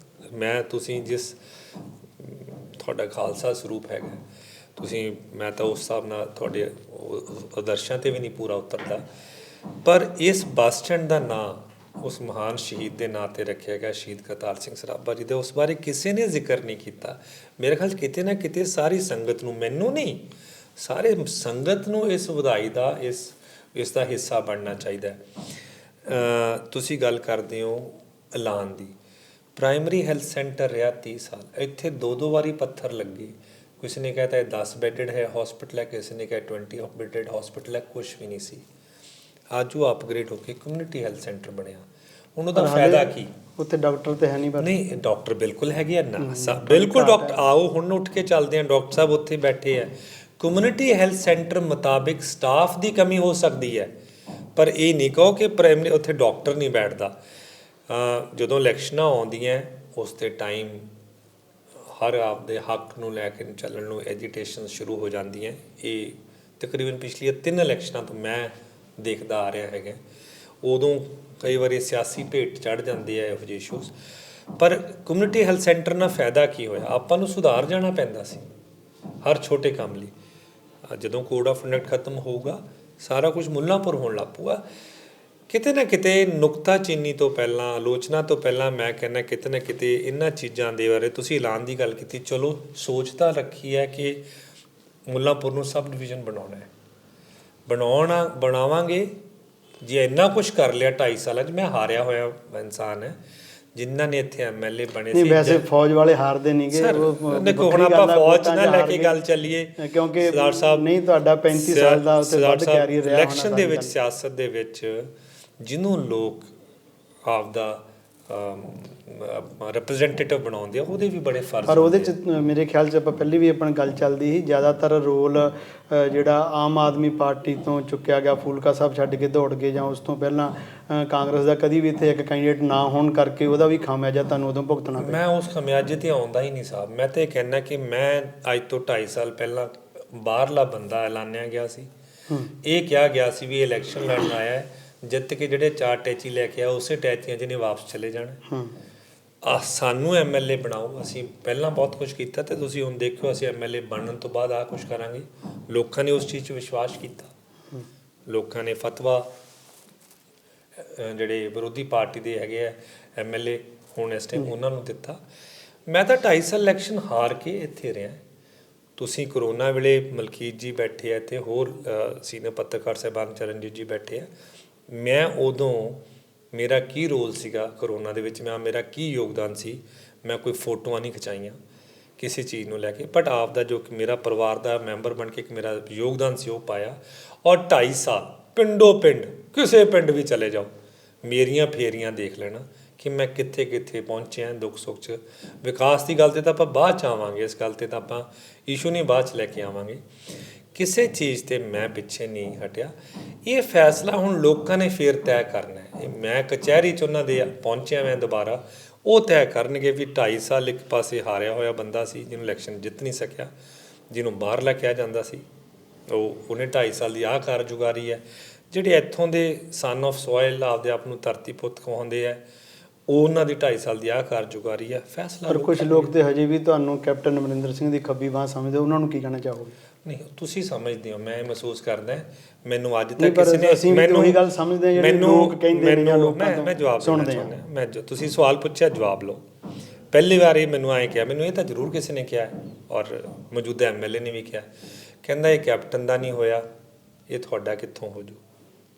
ਤੁਸੀਂ ਜਿਸ ਤੁਹਾਡਾ ਖਾਲਸਾ ਸਰੂਪ ਹੈਗਾ, ਮੈਂ ਤਾਂ ਉਸ ਹਿਸਾਬ ਨਾਲ ਤੁਹਾਡੇ ਆਦਰਸ਼ਾਂ 'ਤੇ ਵੀ ਨਹੀਂ ਪੂਰਾ ਉਤਰਦਾ, ਪਰ ਇਸ ਬੱਸ ਸਟੈਂਡ ਦਾ ਨਾਂ ਉਸ ਮਹਾਨ ਸ਼ਹੀਦ ਦੇ ਨਾਂ 'ਤੇ ਰੱਖਿਆ ਗਿਆ, ਸ਼ਹੀਦ ਕਰਤਾਰ ਸਿੰਘ ਸਰਾਭਾ ਜੀ ਦੇ। ਉਸ ਬਾਰੇ ਕਿਸੇ ਨੇ ਜ਼ਿਕਰ ਨਹੀਂ ਕੀਤਾ। ਮੇਰੇ ਖਿਆਲ 'ਚ ਕਿਤੇ ਨਾ ਕਿਤੇ ਸਾਰੀ ਸੰਗਤ ਨੂੰ, ਮੈਨੂੰ ਨਹੀਂ, ਸਾਰੇ ਸੰਗਤ ਨੂੰ ਇਸ ਵਧਾਈ ਦਾ, ਇਸ ਦਾ ਹਿੱਸਾ ਬਣਨਾ ਚਾਹੀਦਾ। ਤੁਸੀਂ ਗੱਲ ਕਰਦੇ ਹੋ ਐਲਾਨ ਦੀ, ਪ੍ਰਾਇਮਰੀ ਹੈਲਥ ਸੈਂਟਰ ਰਿਹਾ 30 ਸਾਲ, ਇੱਥੇ 2 ਵਾਰੀ ਪੱਥਰ ਲੱਗੇ। ਕਿਸੇ ਨੇ कहता है 10 ਬੈਡਡ ਹੈ ਹਸਪੀਟਲ ਹੈ, ਕਿਸੇ ਨੇ ਕਿਹਾ 20 ਬੈਡਡ ਹਸਪੀਟਲ ਹੈ, ਕੁਛ ਵੀ ਨਹੀਂ ਸੀ। ਅੱਜ ਉਹ ਅਪਗ੍ਰੇਡ ਹੋ ਕੇ ਕਮਿਊਨਿਟੀ ਹੈਲਥ ਸੈਂਟਰ ਬਣਿਆ। ਹੁਣ ਉਹਦਾ ਫਾਇਦਾ ਕੀ? ਉੱਥੇ ਡਾਕਟਰ ਤੇ ਹੈ ਨਹੀਂ, ਨਹੀਂ ਡਾਕਟਰ ਬਿਲਕੁਲ ਹੈਗੇ ਆ ਨਾ, ਬਿਲਕੁਲ ਡਾਕਟਰ। ਆਓ ਹੁਣ ਉੱਠ ਕੇ ਚੱਲਦੇ ਆ, ਡਾਕਟਰ ਸਾਹਿਬ ਉੱਥੇ ਬੈਠੇ ਆ। ਕਮਿਊਨਿਟੀ ਹੈਲਥ ਸੈਂਟਰ ਮੁਤਾਬਿਕ ਸਟਾਫ ਦੀ ਕਮੀ ਹੋ ਸਕਦੀ ਹੈ, ਪਰ ਇਹ ਨਹੀਂ ਕਹੋ ਕਿ ਪ੍ਰਾਇਮਰੀ ਉੱਥੇ ਡਾਕਟਰ ਨਹੀਂ ਬੈਠਦਾ। ਜਦੋਂ ਇਲੈਕਸ਼ਨਾਂ ਆਉਂਦੀਆਂ ਉਸ ਦੇ ਟਾਈਮ ਹਰ ਆਪਦੇ ਹੱਕ ਨੂੰ ਲੈ ਕੇ ਚੱਲਣ ਨੂੰ ਐਜੀਟੇਸ਼ਨ ਸ਼ੁਰੂ ਹੋ ਜਾਂਦੀਆਂ। ਇਹ ਤਕਰੀਬਨ ਪਿਛਲੀਆਂ 3 ਇਲੈਕਸ਼ਨਾਂ ਤੋਂ ਮੈਂ ਦੇਖਦਾ ਆ ਰਿਹਾ ਹੈਗਾ। ਉਦੋਂ ਕਈ ਵਾਰੀ ਸਿਆਸੀ ਭੇਟ ਚੜ੍ਹ ਜਾਂਦੇ ਆ ਇਹੋ ਜਿਹੇ ਇਸ਼ੂਜ਼, ਪਰ ਕਮਿਊਨਿਟੀ ਹੈਲਥ ਸੈਂਟਰ ਨਾਲ ਫਾਇਦਾ ਕੀ ਹੋਇਆ? ਆਪਾਂ ਨੂੰ ਸੁਧਾਰ ਜਾਣਾ ਪੈਂਦਾ ਸੀ ਹਰ ਛੋਟੇ ਕੰਮ ਲਈ। ਜਦੋਂ ਕੋਡ ਆਫ ਕੰਡਕਟ ਖਤਮ ਹੋਊਗਾ, ਸਾਰਾ ਕੁਝ ਮੁੱਲਾਂਪੁਰ ਹੋਣ ਲੱਗ ਪਊਗਾ। ਕਿਤੇ ਨਾ ਕਿਤੇ ਨੁਕਤਾਚੀਨੀ ਤੋਂ ਪਹਿਲਾਂ, ਆਲੋਚਨਾ ਤੋਂ ਪਹਿਲਾਂ, ਮੈਂ ਕਹਿੰਦਾ ਕਿਤੇ ਨਾ ਕਿਤੇ ਇਹਨਾਂ ਚੀਜ਼ਾਂ ਦੇ ਬਾਰੇ ਤੁਸੀਂ ਐਲਾਨ ਦੀ ਗੱਲ ਕੀਤੀ, ਚਲੋ ਸੋਚ ਤਾਂ ਰੱਖੀ ਹੈ ਕਿ ਮੁੱਲਾਂਪੁਰ ਨੂੰ ਸਬ ਡਿਵੀਜ਼ਨ ਬਣਾਉਣਾ ਹੈ, ਬਣਾਵਾਂਗੇ। ਜੇ ਇੰਨਾ ਕੁਛ ਕਰ ਲਿਆ 2.5 ਸਾਲਾਂ 'ਚ, ਮੈਂ ਹਾਰਿਆ ਹੋਇਆ ਇਨਸਾਨ ਹੈ, ਜਿਨ੍ਹਾਂ ਨੇ ਇੱਥੇ ਐਮਐਲਏ ਬਣੇ ਸੀ। ਵੈਸੇ ਫੌਜ ਵਾਲੇ ਹਾਰਦੇ ਨਹੀਂ ਗੇ। ਦੇਖੋ ਹੁਣ ਆਪਾਂ ਫੌਜ ਨਾਲ ਲੈ ਕੇ ਗੱਲ ਚੱਲੀਏ, ਕਿਉਂਕਿ ਸਰਦਾਰ ਸਾਹਿਬ ਨਹੀਂ, ਤੁਹਾਡਾ 35 ਸਾਲ ਦਾ ਉੱਥੇ ਵੱਧ ਕੈਰੀਅਰ ਰਿਹਾ। ਇਲੈਕਸ਼ਨ ਦੇ ਵਿੱਚ, ਸਿਆਸਤ ਦੇ ਵਿੱਚ ਜਿਹਨੂੰ ਲੋਕ ਆਪਦਾ ਰਿਪਰੈਜ਼ੈਂਟੇਟਿਵ ਬਣਾਉਂਦੇ ਆ, ਉਹਦੇ ਵੀ ਬੜੇ ਫਰਜ਼। ਪਰ ਉਹਦੇ 'ਚ ਮੇਰੇ ਖਿਆਲ 'ਚ ਆਪਾਂ ਪਹਿਲੀ ਵੀ ਆਪਣੀ ਗੱਲ ਚੱਲਦੀ ਸੀ, ਜ਼ਿਆਦਾਤਰ ਰੋਲ ਜਿਹੜਾ ਆਮ ਆਦਮੀ ਪਾਰਟੀ ਤੋਂ ਚੁੱਕਿਆ ਗਿਆ, ਫੂਲਕਾ ਸਾਹਿਬ ਛੱਡ ਕੇ ਦੌੜ ਗਏ, ਜਾਂ ਉਸ ਤੋਂ ਪਹਿਲਾਂ ਕਾਂਗਰਸ ਦਾ ਕਦੀ ਵੀ ਇੱਥੇ ਇੱਕ ਕੈਂਡੀਡੇਟ ਨਾ ਹੋਣ ਕਰਕੇ ਉਹਦਾ ਵੀ ਖਾਮਿਆਜਾ ਤੁਹਾਨੂੰ ਉਦੋਂ ਭੁਗਤਣਾ ਪਿਆ। ਮੈਂ ਉਸ ਖਾਮਿਆਜੇ 'ਤੇ ਆਉਂਦਾ ਹੀ ਨਹੀਂ ਸਾਹਿਬ। ਮੈਂ ਤਾਂ ਇਹ ਕਹਿੰਦਾ ਕਿ ਮੈਂ ਅੱਜ ਤੋਂ 2.5 ਸਾਲ ਪਹਿਲਾਂ ਬਾਹਰਲਾ ਬੰਦਾ ਐਲਾਨਿਆ ਗਿਆ ਸੀ। ਇਹ ਕਿਹਾ ਗਿਆ ਸੀ ਵੀ ਇਲੈਕਸ਼ਨ ਲੜਨ ਆਇਆ ਹੈ, ਜਿੱਤ ਕੇ ਜਿਹੜੇ 4 ਟੈਚੀ ਲੈ ਕੇ ਆ, ਉਸੇ ਟੈਚੀਆਂ 'ਚ ਨੇ ਵਾਪਸ ਚਲੇ ਜਾਣਾ। ਸਾਨੂੰ ਐਮਐਲਏ ਬਣਾਓ। ਅਸੀਂ ਪਹਿਲਾਂ ਬਹੁਤ ਕੁਝ ਕੀਤਾ ਤੇ ਤੁਸੀਂ ਹੁਣ ਦੇਖਿਓ, ਅਸੀਂ ਐਮਐਲਏ ਬਣਨ ਤੋਂ ਬਾਅਦ ਆਹ ਕੁਝ ਕਰਾਂਗੇ। ਲੋਕਾਂ ਨੇ ਉਸ ਚੀਜ਼ 'ਚ ਵਿਸ਼ਵਾਸ ਕੀਤਾ। ਲੋਕਾਂ ਨੇ ਫਤਵਾ ਜਿਹੜੇ ਵਿਰੋਧੀ ਪਾਰਟੀ ਦੇ ਹੈਗੇ ਆ ਐਮਐਲਏ ਹੁਣ ਇਸ ਟਾਈਮ, ਉਹਨਾਂ ਨੂੰ ਦਿੱਤਾ। ਮੈਂ ਤਾਂ 2.5 ਸਾਲ ਇਲੈਕਸ਼ਨ ਹਾਰ ਕੇ ਇੱਥੇ ਰਿਹਾ। ਤੁਸੀਂ ਕਰੋਨਾ ਵੇਲੇ ਮਲਕੀਤ ਜੀ ਬੈਠੇ ਆ ਅਤੇ ਹੋਰ ਸੀਨੀਅਰ ਪੱਤਰਕਾਰ ਸਾਹਿਬਾਨ ਚਰਨਜੀਤ ਜੀ ਬੈਠੇ ਆ। ਮੈਂ ਉਦੋਂ, ਮੇਰਾ ਕੀ ਰੋਲ ਸੀਗਾ ਕਰੋਨਾ ਦੇ ਵਿੱਚ, ਮੇਰਾ ਕੀ ਯੋਗਦਾਨ ਸੀ? ਮੈਂ ਕੋਈ ਫੋਟੋਆਂ ਨਹੀਂ ਖਿਚਾਈਆਂ ਕਿਸੇ ਚੀਜ਼ ਨੂੰ ਲੈ ਕੇ, ਬਟ ਆਪ ਦਾ ਜੋ ਮੇਰਾ ਪਰਿਵਾਰ ਦਾ ਮੈਂਬਰ ਬਣ ਕੇ ਇੱਕ ਮੇਰਾ ਯੋਗਦਾਨ ਸੀ ਉਹ ਪਾਇਆ। ਔਰ 2.5 ਸਾਲ ਪਿੰਡੋਂ ਪਿੰਡ, ਕਿਸੇ ਪਿੰਡ ਵੀ ਚਲੇ ਜਾਓ, ਮੇਰੀਆਂ ਫੇਰੀਆਂ ਦੇਖ ਲੈਣਾ ਕਿ ਮੈਂ ਕਿੱਥੇ ਕਿੱਥੇ ਪਹੁੰਚਿਆ ਦੁੱਖ ਸੁੱਖ 'ਚ। ਵਿਕਾਸ ਦੀ ਗੱਲ 'ਤੇ ਤਾਂ ਆਪਾਂ ਬਾਅਦ 'ਚ ਆਵਾਂਗੇ, ਇਸ ਗੱਲ 'ਤੇ ਤਾਂ ਆਪਾਂ ਇਸ਼ੂ ਨਹੀਂ ਬਾਅਦ 'ਚ ਲੈ ਕੇ ਆਵਾਂਗੇ। ਕਿਸੇ ਚੀਜ਼ 'ਤੇ ਮੈਂ ਪਿੱਛੇ ਨਹੀਂ ਹਟਿਆ। ਇਹ ਫੈਸਲਾ ਹੁਣ ਲੋਕਾਂ ਨੇ ਫੇਰ ਤੈਅ ਕਰਨਾ ਹੈ। ਮੈਂ ਕਚਹਿਰੀ 'ਚ ਉਹਨਾਂ ਦੇ ਪਹੁੰਚਿਆ, ਮੈਂ ਦੁਬਾਰਾ, ਉਹ ਤੈਅ ਕਰਨਗੇ ਵੀ 2.5 ਸਾਲ ਇੱਕ ਪਾਸੇ ਹਾਰਿਆ ਹੋਇਆ ਬੰਦਾ ਸੀ, ਜਿਹਨੂੰ ਇਲੈਕਸ਼ਨ ਜਿੱਤ ਨਹੀਂ ਸਕਿਆ, ਜਿਹਨੂੰ ਬਾਹਰਲਾ ਕਿਹਾ ਜਾਂਦਾ ਸੀ, ਉਹਨੇ 2.5 ਸਾਲ ਦੀ ਆਹ ਕਾਰਜੁਗਾਰੀ ਹੈ। ਜਿਹੜੇ ਇੱਥੋਂ ਦੇ ਸਨ ਆਫ ਸੋਇਲ, ਆਪਦੇ ਆਪ ਨੂੰ ਧਰਤੀ ਪੁੱਤ ਕਹਾਉਂਦੇ ਆ, ਉਹਨਾਂ ਦੀ 2.5 ਸਾਲ ਦੀ ਆਹ ਕਾਰਜੁਗਾਰੀ ਹੈ। ਫੈਸਲਾ ਪਰ ਕੁਝ ਲੋਕ ਤੇ ਹਜੇ ਵੀ ਤੁਹਾਨੂੰ ਕੈਪਟਨ ਅਮਰਿੰਦਰ ਸਿੰਘ ਦੀ ਖੱਬੀ ਬਾਂਹ ਸਮਝਦੇ, ਉਹਨਾਂ ਨੂੰ ਕੀ ਕਹਿਣਾ ਚਾਹੋਗੇ? ਨਹੀਂ, ਤੁਸੀਂ ਸਮਝਦੇ ਹੋ, ਮੈਂ ਮਹਿਸੂਸ ਕਰਦਾ। ਮੈਨੂੰ ਅੱਜ ਤੱਕ ਕਿਸੇ ਨੇ ਮੈਨੂੰ ਉਹੀ ਗੱਲ ਸਮਝਦੇ ਜਿਹੜੇ ਲੋਕ ਕਹਿੰਦੇ ਨੇ ਜਾਂ ਲੋਕਾਂ ਤੋਂ ਮੈਂ ਜਵਾਬ ਸੁਣਦੇ ਹਾਂ। ਮੈਂ ਤੁਸੀਂ ਸਵਾਲ ਪੁੱਛਿਆ, ਜਵਾਬ ਲਓ। ਪਹਿਲੀ ਵਾਰ ਇਹ ਮੈਨੂੰ ਐਂ ਕਿਹਾ, ਮੈਨੂੰ ਇਹ ਤਾਂ ਜ਼ਰੂਰ ਕਿਸੇ ਨੇ ਕਿਹਾ, ਔਰ ਮੌਜੂਦਾ ਐਮਐਲਏ ਨੇ ਵੀ ਕਿਹਾ, ਕਹਿੰਦਾ ਇਹ ਕੈਪਟਨ ਦਾ ਨਹੀਂ ਹੋਇਆ, ਇਹ ਤੁਹਾਡਾ ਕਿੱਥੋਂ ਹੋ ਜੂ?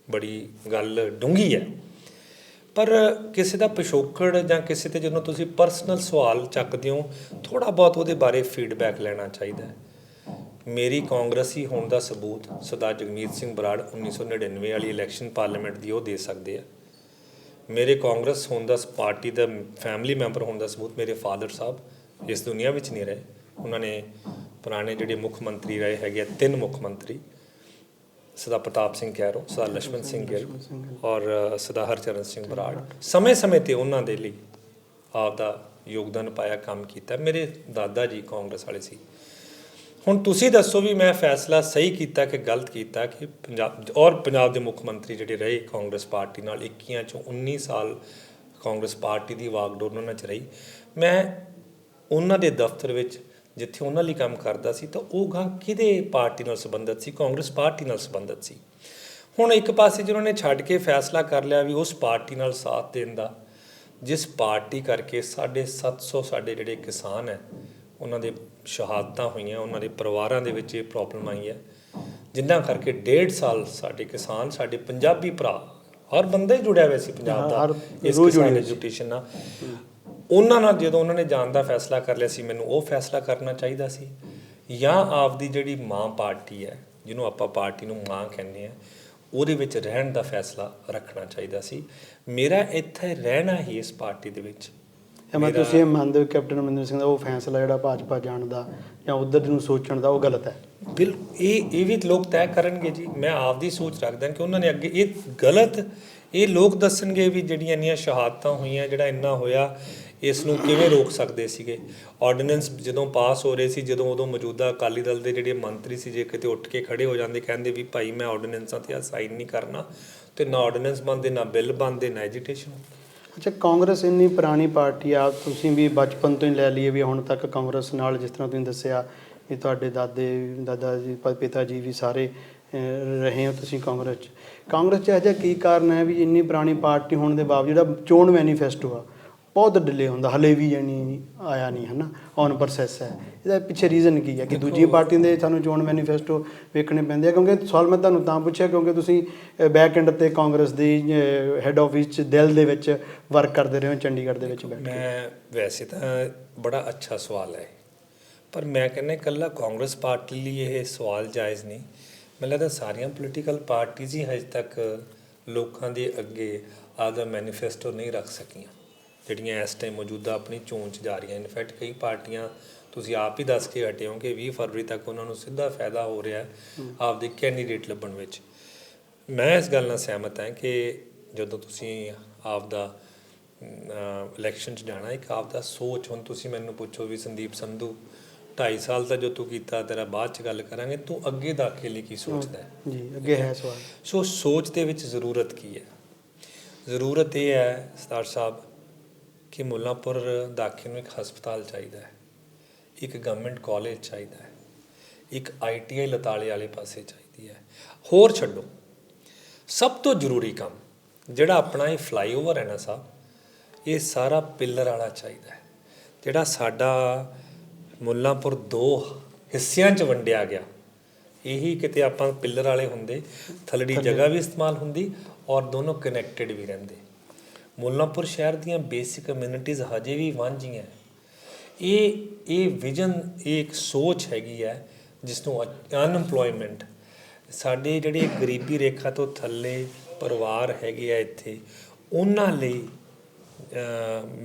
ਬੜੀ ਗੱਲ ਡੂੰਘੀ ਹੈ। ਪਰ ਕਿਸੇ ਦਾ ਪਿਛੋਕੜ ਜਾਂ ਕਿਸੇ ਤੇ ਜਦੋਂ ਤੁਸੀਂ ਪਰਸਨਲ ਸਵਾਲ ਚੱਕਦੇ ਹੋ, ਥੋੜ੍ਹਾ ਬਹੁਤ ਉਹਦੇ ਬਾਰੇ ਫੀਡਬੈਕ ਲੈਣਾ ਚਾਹੀਦਾ ਹੈ। ਮੇਰੀ ਕਾਂਗਰਸੀ ਹੋਣ ਦਾ ਸਬੂਤ ਸਰਦਾਰ ਜਗਮੀਤ ਸਿੰਘ ਬਰਾੜ 1999 ਵਾਲੀ ਇਲੈਕਸ਼ਨ ਪਾਰਲੀਮੈਂਟ ਦੀ ਉਹ ਦੇ ਸਕਦੇ ਆ। ਮੇਰੇ ਕਾਂਗਰਸ ਹੋਣ ਦਾ, ਪਾਰਟੀ ਦਾ ਫੈਮਿਲੀ ਮੈਂਬਰ ਹੋਣ ਦਾ ਸਬੂਤ ਮੇਰੇ ਫਾਦਰ ਸਾਹਿਬ ਇਸ ਦੁਨੀਆ ਵਿੱਚ ਨਹੀਂ ਰਹੇ। ਉਹਨਾਂ ਨੇ ਪੁਰਾਣੇ ਜਿਹੜੇ ਮੁੱਖ ਮੰਤਰੀ ਰਹੇ ਹੈਗੇ ਆ, 3 ਮੁੱਖ ਮੰਤਰੀ, ਸਰਦਾਰ ਪ੍ਰਤਾਪ ਸਿੰਘ ਖਹਿਰੋ, ਸਰਦਾਰ ਲਛਮਣ ਸਿੰਘ ਗਿੱਲ ਔਰ ਸਰਦਾਰ ਹਰਚਰਨ ਸਿੰਘ ਬਰਾੜ, ਸਮੇਂ-ਸਮੇਂ 'ਤੇ ਉਹਨਾਂ ਦੇ ਲਈ ਆਪ ਦਾ ਯੋਗਦਾਨ ਪਾਇਆ, ਕੰਮ ਕੀਤਾ। ਮੇਰੇ ਦਾਦਾ ਜੀ ਕਾਂਗਰਸ ਵਾਲੇ ਸੀ। ਹੁਣ ਤੁਸੀਂ ਦੱਸੋ ਵੀ ਮੈਂ ਫੈਸਲਾ ਸਹੀ ਕੀਤਾ ਕਿ ਗਲਤ ਕੀਤਾ ਕਿ ਪੰਜਾਬ ਦੇ ਮੁੱਖ ਮੰਤਰੀ ਜਿਹੜੇ ਰਹੇ ਕਾਂਗਰਸ ਪਾਰਟੀ ਨਾਲ 21 ਚੋਂ 19 ਸਾਲ ਕਾਂਗਰਸ ਪਾਰਟੀ ਦੀ ਵਾਗਡੋਰ ਉਹਨਾਂ 'ਚ ਰਹੀ। ਮੈਂ ਉਹਨਾਂ ਦੇ ਦਫ਼ਤਰ ਵਿੱਚ ਜਿੱਥੇ ਉਹਨਾਂ ਲਈ ਕੰਮ ਕਰਦਾ ਸੀ ਤਾਂ ਉਹ ਕਿਹਦੇ ਪਾਰਟੀ ਨਾਲ ਸੰਬੰਧਿਤ ਸੀ? ਕਾਂਗਰਸ ਪਾਰਟੀ ਨਾਲ ਸੰਬੰਧਿਤ ਸੀ। ਹੁਣ ਇੱਕ ਪਾਸੇ ਜਿਹਨਾਂ ਨੇ ਛੱਡ ਕੇ ਫੈਸਲਾ ਕਰ ਲਿਆ ਵੀ ਉਸ ਪਾਰਟੀ ਨਾਲ ਸਾਥ ਦੇਣ ਦਾ, ਜਿਸ ਪਾਰਟੀ ਕਰਕੇ 750 ਸਾਡੇ ਜਿਹੜੇ ਕਿਸਾਨ ਹੈ ਉਹਨਾਂ ਦੇ ਸ਼ਹਾਦਤਾਂ ਹੋਈਆਂ, ਉਹਨਾਂ ਦੇ ਪਰਿਵਾਰਾਂ ਦੇ ਵਿੱਚ ਇਹ ਪ੍ਰੋਬਲਮ ਆਈ ਹੈ, ਜਿਨ੍ਹਾਂ ਕਰਕੇ 1.5 ਸਾਲ ਸਾਡੇ ਕਿਸਾਨ, ਸਾਡੇ ਪੰਜਾਬੀ ਭਰਾ, ਹਰ ਬੰਦਾ ਹੀ ਜੁੜਿਆ ਹੋਇਆ ਸੀ ਪੰਜਾਬ ਦਾ ਇਸ ਕਿਸਾਨ ਐਜੂਕੇਸ਼ਨ ਨਾਲ, ਉਹਨਾਂ ਨਾਲ ਜਦੋਂ ਉਹਨਾਂ ਨੇ ਜਾਣ ਦਾ ਫੈਸਲਾ ਕਰ ਲਿਆ ਸੀ, ਮੈਨੂੰ ਉਹ ਫੈਸਲਾ ਕਰਨਾ ਚਾਹੀਦਾ ਸੀ ਜਾਂ ਆਪਦੀ ਜਿਹੜੀ ਮਾਂ ਪਾਰਟੀ ਹੈ, ਜਿਹਨੂੰ ਆਪਾਂ ਪਾਰਟੀ ਨੂੰ ਮਾਂ ਕਹਿੰਦੇ ਹਾਂ, ਉਹਦੇ ਵਿੱਚ ਰਹਿਣ ਦਾ ਫੈਸਲਾ ਰੱਖਣਾ ਚਾਹੀਦਾ ਸੀ। ਮੇਰਾ ਇੱਥੇ ਰਹਿਣਾ ਹੀ ਇਸ ਪਾਰਟੀ ਦੇ ਵਿੱਚ। ਮੈਂ ਤੁਸੀਂ ਇਹ ਮੰਨਦੇ ਹੋ ਕੈਪਟਨ ਅਮਰਿੰਦਰ ਸਿੰਘ ਦਾ ਉਹ ਫੈਸਲਾ ਜਿਹੜਾ ਭਾਜਪਾ ਜਾਣ ਦਾ ਜਾਂ ਉੱਧਰ ਨੂੰ ਸੋਚਣ ਦਾ ਉਹ ਗਲਤ ਹੈ? ਇਹ ਵੀ ਲੋਕ ਤੈਅ ਕਰਨਗੇ ਜੀ। ਮੈਂ ਆਪਦੀ ਸੋਚ ਰੱਖਦਾ ਕਿ ਉਹਨਾਂ ਨੇ ਅੱਗੇ ਇਹ ਗਲਤ, ਇਹ ਲੋਕ ਦੱਸਣਗੇ ਵੀ ਜਿਹੜੀਆਂ ਇੰਨੀਆਂ ਸ਼ਹਾਦਤਾਂ ਹੋਈਆਂ, ਜਿਹੜਾ ਇੰਨਾ ਹੋਇਆ, ਇਸ ਨੂੰ ਕਿਵੇਂ ਰੋਕ ਸਕਦੇ ਸੀਗੇ। ਆਰਡੀਨੈਂਸ ਜਦੋਂ ਪਾਸ ਹੋ ਰਹੇ ਸੀ, ਜਦੋਂ ਉਦੋਂ ਮੌਜੂਦਾ ਅਕਾਲੀ ਦਲ ਦੇ ਜਿਹੜੇ ਮੰਤਰੀ ਸੀ, ਜੇ ਕਿਤੇ ਉੱਠ ਕੇ ਖੜੇ ਹੋ ਜਾਂਦੇ, ਕਹਿੰਦੇ ਵੀ ਭਾਈ ਮੈਂ ਆਰਡੀਨੈਂਸਾਂ 'ਤੇ ਸਾਈਨ ਨਹੀਂ ਕਰਨਾ, ਤੇ ਨਾ ਆਰਡੀਨੈਂਸ ਬਣਦੇ, ਨਾ ਬਿੱਲ ਬਣਦੇ, ਨਾ ਐਜੀਟੇਸ਼ਨ। ਅੱਛਾ, ਕਾਂਗਰਸ ਇੰਨੀ ਪੁਰਾਣੀ ਪਾਰਟੀ ਆ, ਤੁਸੀਂ ਵੀ ਬਚਪਨ ਤੋਂ ਹੀ ਲੈ ਲਈਏ ਵੀ ਹੁਣ ਤੱਕ ਕਾਂਗਰਸ ਨਾਲ, ਜਿਸ ਤਰ੍ਹਾਂ ਤੁਸੀਂ ਦੱਸਿਆ ਵੀ ਤੁਹਾਡੇ ਦਾਦਾ ਜੀ, ਪਿਤਾ ਜੀ ਵੀ ਸਾਰੇ ਰਹੇ ਹੋ ਤੁਸੀਂ ਕਾਂਗਰਸ 'ਚ। ਕਾਂਗਰਸ 'ਚ ਇਹੋ ਜਿਹਾ ਕੀ ਕਾਰਨ ਹੈ ਵੀ ਇੰਨੀ ਪੁਰਾਣੀ ਪਾਰਟੀ ਹੋਣ ਦੇ ਬਾਵਜੂਦ ਜਿਹੜਾ ਚੋਣ ਮੈਨੀਫੈਸਟੋ ਆ ਬਹੁਤ ਡਿਲੇ ਹੁੰਦਾ, ਹਲੇ ਵੀ ਯਾਨੀ ਆਇਆ ਨਹੀਂ, ਹੈ ਨਾ, ਔਨ ਪ੍ਰੋਸੈਸ ਹੈ। ਇਹਦਾ ਪਿੱਛੇ ਰੀਜ਼ਨ ਕੀ ਹੈ ਕਿ ਦੂਜੀਆਂ ਪਾਰਟੀਆਂ ਦੇ ਸਾਨੂੰ ਚੋਣ ਮੈਨੀਫੈਸਟੋ ਵੇਖਣੇ ਪੈਂਦੇ ਆ? ਕਿਉਂਕਿ ਸਵਾਲ ਮੈਂ ਤੁਹਾਨੂੰ ਤਾਂ ਪੁੱਛਿਆ ਕਿਉਂਕਿ ਤੁਸੀਂ ਬੈਕ ਐਂਡ 'ਤੇ ਕਾਂਗਰਸ ਦੀ ਹੈੱਡ ਆਫਿਸ 'ਚ ਦਿਲ ਦੇ ਵਿੱਚ ਵਰਕ ਕਰਦੇ ਰਹੇ ਹੋ, ਚੰਡੀਗੜ੍ਹ ਦੇ ਵਿੱਚ ਬੈਠ ਕੇ। ਮੈਂ ਵੈਸੇ ਤਾਂ ਬੜਾ ਅੱਛਾ ਸਵਾਲ ਹੈ, ਪਰ ਮੈਂ ਕਹਿੰਦਾ ਇਕੱਲਾ ਕਾਂਗਰਸ ਪਾਰਟੀ ਲਈ ਇਹ ਸਵਾਲ ਜਾਇਜ਼ ਨਹੀਂ। ਮੈਨੂੰ ਲੱਗਦਾ ਸਾਰੀਆਂ ਪੋਲੀਟੀਕਲ ਪਾਰਟੀਜ਼ ਹੀ ਹਜੇ ਤੱਕ ਲੋਕਾਂ ਦੇ ਅੱਗੇ ਆਪਦਾ ਮੈਨੀਫੈਸਟੋ ਨਹੀਂ ਰੱਖ ਸਕੀਆਂ, ਜਿਹੜੀਆਂ ਇਸ ਟਾਈਮ ਮੌਜੂਦਾ ਆਪਣੀ ਚੋਣ 'ਚ ਜਾ ਰਹੀਆਂ। ਇਨਫੈਕਟ ਕਈ ਪਾਰਟੀਆਂ ਤੁਸੀਂ ਆਪ ਹੀ ਦੱਸ ਕੇ ਹਟੇ ਹੋ ਕਿ 20 ਫਰਵਰੀ ਤੱਕ ਉਹਨਾਂ ਨੂੰ ਸਿੱਧਾ ਫਾਇਦਾ ਹੋ ਰਿਹਾ ਆਪਦੇ ਕੈਂਡੀਡੇਟ ਲੱਭਣ ਵਿੱਚ। ਮੈਂ ਇਸ ਗੱਲ ਨਾਲ ਸਹਿਮਤ ਹਾਂ ਕਿ ਜਦੋਂ ਤੁਸੀਂ ਆਪਦਾ ਇਲੈਕਸ਼ਨ 'ਚ ਜਾਣਾ, ਇੱਕ ਆਪਦਾ ਸੋਚ, ਹੁਣ ਤੁਸੀਂ ਮੈਨੂੰ ਪੁੱਛੋ ਵੀ ਸੰਦੀਪ ਸੰਧੂ 2.5 ਸਾਲ ਦਾ ਜੋ ਤੂੰ ਕੀਤਾ, ਤੇਰਾ ਬਾਅਦ 'ਚ ਗੱਲ ਕਰਾਂਗੇ, ਤੂੰ ਅੱਗੇ ਦਾਖਲੇ ਲਈ ਕੀ ਸੋਚਦਾ ਹੈ? ਜੀ, ਅੱਗੇ ਹੈ ਸਵਾਲ। ਸੋ ਸੋਚ ਦੇ ਵਿੱਚ ਜ਼ਰੂਰਤ ਕੀ ਹੈ? ਜ਼ਰੂਰਤ ਇਹ ਹੈ ਸਰਦਾਰ ਸਾਹਿਬ ਕਿ ਮੁੱਲਾਂਪੁਰ ਦਾਖੇ ਨੂੰ ਇੱਕ ਹਸਪਤਾਲ ਚਾਹੀਦਾ ਹੈ, ਇੱਕ ਗਵਰਨਮੈਂਟ ਕਾਲਜ ਚਾਹੀਦਾ ਹੈ, ਇੱਕ ITI ਲਤਾਲੇ ਵਾਲੇ ਪਾਸੇ ਚਾਹੀਦੀ ਹੈ। ਹੋਰ ਛੱਡੋ, ਸਭ ਤੋਂ ਜ਼ਰੂਰੀ ਕੰਮ ਜਿਹੜਾ ਆਪਣਾ ਇਹ ਫਲਾਈਓਵਰ ਹੈ ਨਾ ਸਾਹਿਬ, ਇਹ ਸਾਰਾ ਪਿੱਲਰ ਵਾਲਾ ਚਾਹੀਦਾ ਹੈ। ਜਿਹੜਾ ਸਾਡਾ ਮੁੱਲਾਂਪੁਰ 2 ਹਿੱਸਿਆਂ 'ਚ ਵੰਡਿਆ ਗਿਆ, ਇਹੀ ਕਿਤੇ ਆਪਾਂ ਪਿੱਲਰ ਵਾਲੇ ਹੁੰਦੇ, ਥੱਲੜੀ ਜਗ੍ਹਾ ਵੀ ਇਸਤੇਮਾਲ ਹੁੰਦੀ ਔਰ ਦੋਨੋਂ ਕਨੈਕਟਡ ਵੀ ਰਹਿੰਦੇ। ਮੁੱਲਾਂਪੁਰ ਸ਼ਹਿਰ ਦੀਆਂ ਬੇਸਿਕ ਕਮਿਊਨਿਟੀਜ਼ ਹਜੇ ਵੀ ਵਾਂਝੀਆਂ। ਇਹ ਵਿਜ਼ਨ, ਇਹ ਇੱਕ ਸੋਚ ਹੈਗੀ ਹੈ ਜਿਸ ਨੂੰ ਅਨਐਮਪਲੋਇਮੈਂਟ, ਸਾਡੇ ਜਿਹੜੇ ਗਰੀਬੀ ਰੇਖਾ ਤੋਂ ਥੱਲੇ ਪਰਿਵਾਰ ਹੈਗੇ ਆ ਇੱਥੇ, ਉਹਨਾਂ ਲਈ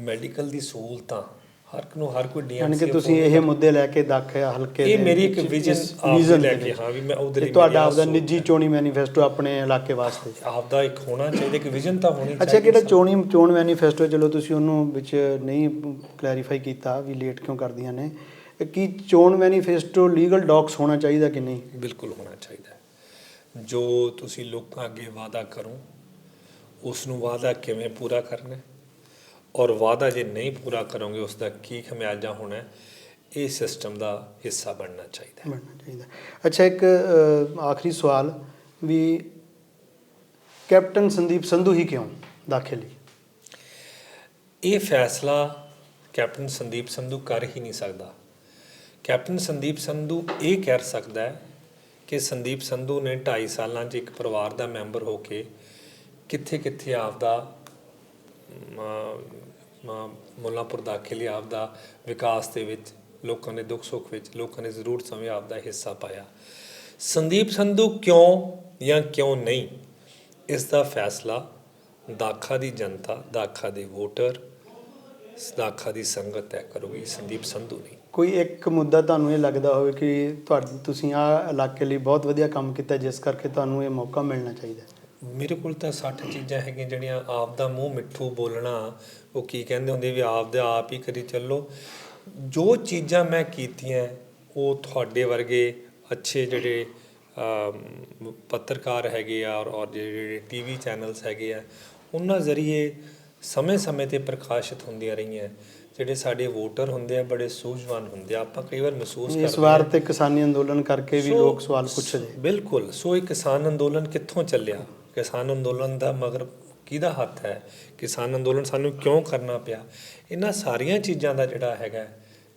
ਮੈਡੀਕਲ ਦੀ ਸਹੂਲਤਾਂ ਹਰ ਇੱਕ ਨੂੰ, ਹਰ ਕੋਈ DMC। ਯਾਨੀ ਕਿ ਤੁਸੀਂ ਇਹ ਮੁੱਦੇ ਲੈ ਕੇ ਦਾਖਿਆ ਹਲਕੇ, ਇਹ ਮੇਰੀ ਇੱਕ ਵਿਜ਼ਨ ਲੈ ਕੇ, ਹਾਂ ਵੀ ਮੈਂ ਉਧਰ ਹੀ, ਤੁਹਾਡਾ ਆਪਦਾ ਨਿੱਜੀ ਚੋਣੀ ਮੈਨੀਫੈਸਟੋ ਆਪਣੇ ਇਲਾਕੇ ਵਾਸਤੇ ਆਪਦਾ ਇੱਕ ਹੋਣਾ ਚਾਹੀਦਾ, ਕਿ ਵਿਜ਼ਨ ਤਾਂ ਹੋਣੀ ਚਾਹੀਦੀ। ਅੱਛਾ, ਕਿਹੜਾ ਚੋਣ ਮੈਨੀਫੈਸਟੋ, ਚਲੋ ਤੁਸੀਂ ਉਹਨੂੰ ਵਿੱਚ ਨਹੀਂ ਕਲੈਰੀਫਾਈ ਕੀਤਾ ਵੀ ਲੇਟ ਕਿਉਂ ਕਰਦੀਆਂ ਨੇ, ਕੀ ਚੋਣ ਮੈਨੀਫੈਸਟੋ ਲੀਗਲ ਡਾਕਸ ਹੋਣਾ ਚਾਹੀਦਾ ਕਿ ਨਹੀਂ? ਬਿਲਕੁਲ ਹੋਣਾ ਚਾਹੀਦਾ। ਜੋ ਤੁਸੀਂ ਲੋਕਾਂ ਅੱਗੇ ਵਾਅਦਾ ਕਰੋ, ਉਸ ਨੂੰ ਵਾਅਦਾ ਕਿਵੇਂ ਪੂਰਾ ਕਰਨਾ, ਔਰ ਵਾਅਦਾ ਜੇ ਨਹੀਂ ਪੂਰਾ ਕਰੋਗੇ ਉਸ ਦਾ ਕੀ ਖਮਿਆਜਾ ਹੋਣਾ, ਇਹ ਸਿਸਟਮ ਦਾ ਹਿੱਸਾ ਬਣਨਾ ਚਾਹੀਦਾ। ਅੱਛਾ, ਇੱਕ ਆਖਰੀ ਸਵਾਲ ਵੀ ਕੈਪਟਨ ਸੰਦੀਪ ਸੰਧੂ ਹੀ ਕਿਉਂ ਦਾਖਲ ਲਈ? ਇਹ ਫੈਸਲਾ ਕੈਪਟਨ ਸੰਦੀਪ ਸੰਧੂ ਕਰ ਹੀ ਨਹੀਂ ਸਕਦਾ। ਕੈਪਟਨ ਸੰਦੀਪ ਸੰਧੂ ਇਹ ਕਹਿ ਸਕਦਾ ਹੈ ਕਿ ਸੰਦੀਪ ਸੰਧੂ ਨੇ 2.5 ਸਾਲਾਂ 'ਚ ਇੱਕ ਪਰਿਵਾਰ ਦਾ ਮੈਂਬਰ ਹੋ ਕੇ ਕਿੱਥੇ ਕਿੱਥੇ ਆਪਦਾ ਮੁੱਲਾਂਪੁਰ ਦਾਖਲੇ ਆਪ ਦਾ ਵਿਕਾਸ ਦੇ ਵਿੱਚ, ਲੋਕਾਂ ਦੇ ਦੁੱਖ ਸੁੱਖ ਵਿੱਚ, ਲੋਕਾਂ ਨੇ ਜ਼ਰੂਰਤ ਸਮੇਂ ਆਪ ਦਾ ਹਿੱਸਾ ਪਾਇਆ। ਸੰਦੀਪ ਸੰਧੂ ਕਿਉਂ ਜਾਂ ਕਿਉਂ ਨਹੀਂ, ਇਸ ਦਾ ਫੈਸਲਾ ਦਾਖਾ ਦੀ ਜਨਤਾ, ਦਾਖਾ ਦੇ ਵੋਟਰ, ਦਾਖਾ ਦੀ ਸੰਗਤ ਤੈਅ ਕਰੂਗੀ, ਸੰਦੀਪ ਸੰਧੂ ਨਹੀਂ। ਕੋਈ ਇੱਕ ਮੁੱਦਾ ਤੁਹਾਨੂੰ ਇਹ ਲੱਗਦਾ ਹੋਵੇ ਕਿ ਤੁਸੀਂ ਆਹ ਇਲਾਕੇ ਲਈ ਬਹੁਤ ਵਧੀਆ ਕੰਮ ਕੀਤਾ, ਜਿਸ ਕਰਕੇ ਤੁਹਾਨੂੰ ਇਹ ਮੌਕਾ ਮਿਲਣਾ ਚਾਹੀਦਾ? ਮੇਰੇ ਕੋਲ ਤਾਂ 60 ਚੀਜ਼ਾਂ ਹੈਗੀਆਂ ਜਿਹੜੀਆਂ ਆਪ ਦਾ ਮੂੰਹ ਮਿੱਠੂ ਬੋਲਣਾ, ਉਹ ਕੀ ਕਹਿੰਦੇ ਹੁੰਦੇ ਵੀ ਆਪ ਦਾ ਆਪ ਹੀ ਕਰੀ ਚੱਲੋ। ਜੋ ਚੀਜ਼ਾਂ ਮੈਂ ਕੀਤੀਆਂ ਉਹ ਤੁਹਾਡੇ ਵਰਗੇ ਅੱਛੇ ਜਿਹੜੇ ਪੱਤਰਕਾਰ ਹੈਗੇ ਆ ਔਰ ਜਿਹੜੇ ਟੀਵੀ ਚੈਨਲਸ ਹੈਗੇ ਆ, ਉਹਨਾਂ ਜ਼ਰੀਏ ਸਮੇਂ-ਸਮੇਂ 'ਤੇ ਪ੍ਰਕਾਸ਼ਿਤ ਹੁੰਦੀਆਂ ਰਹੀਆਂ। ਜਿਹੜੇ ਸਾਡੇ ਵੋਟਰ ਹੁੰਦੇ ਆ ਬੜੇ ਸੂਝਵਾਨ ਹੁੰਦੇ ਆ, ਆਪਾਂ ਕਈ ਵਾਰ ਮਹਿਸੂਸ ਕਰਦੇ ਇਸ ਵਾਰ ਤੇ ਕਿਸਾਨੀ ਅੰਦੋਲਨ ਕਰਕੇ ਵੀ ਲੋਕ ਸਵਾਲ ਪੁੱਛਦੇ। ਬਿਲਕੁਲ। ਸੋ ਇਹ ਕਿਸਾਨ ਅੰਦੋਲਨ ਕਿੱਥੋਂ ਚੱਲਿਆ, ਕਿਸਾਨ ਅੰਦੋਲਨ ਦਾ ਮਗਰ ਕਿਹਦਾ ਹੱਥ ਹੈ, ਕਿਸਾਨ ਅੰਦੋਲਨ ਸਾਨੂੰ ਕਿਉਂ ਕਰਨਾ ਪਿਆ, ਇਹਨਾਂ ਸਾਰੀਆਂ ਚੀਜ਼ਾਂ ਦਾ ਜਿਹੜਾ ਹੈਗਾ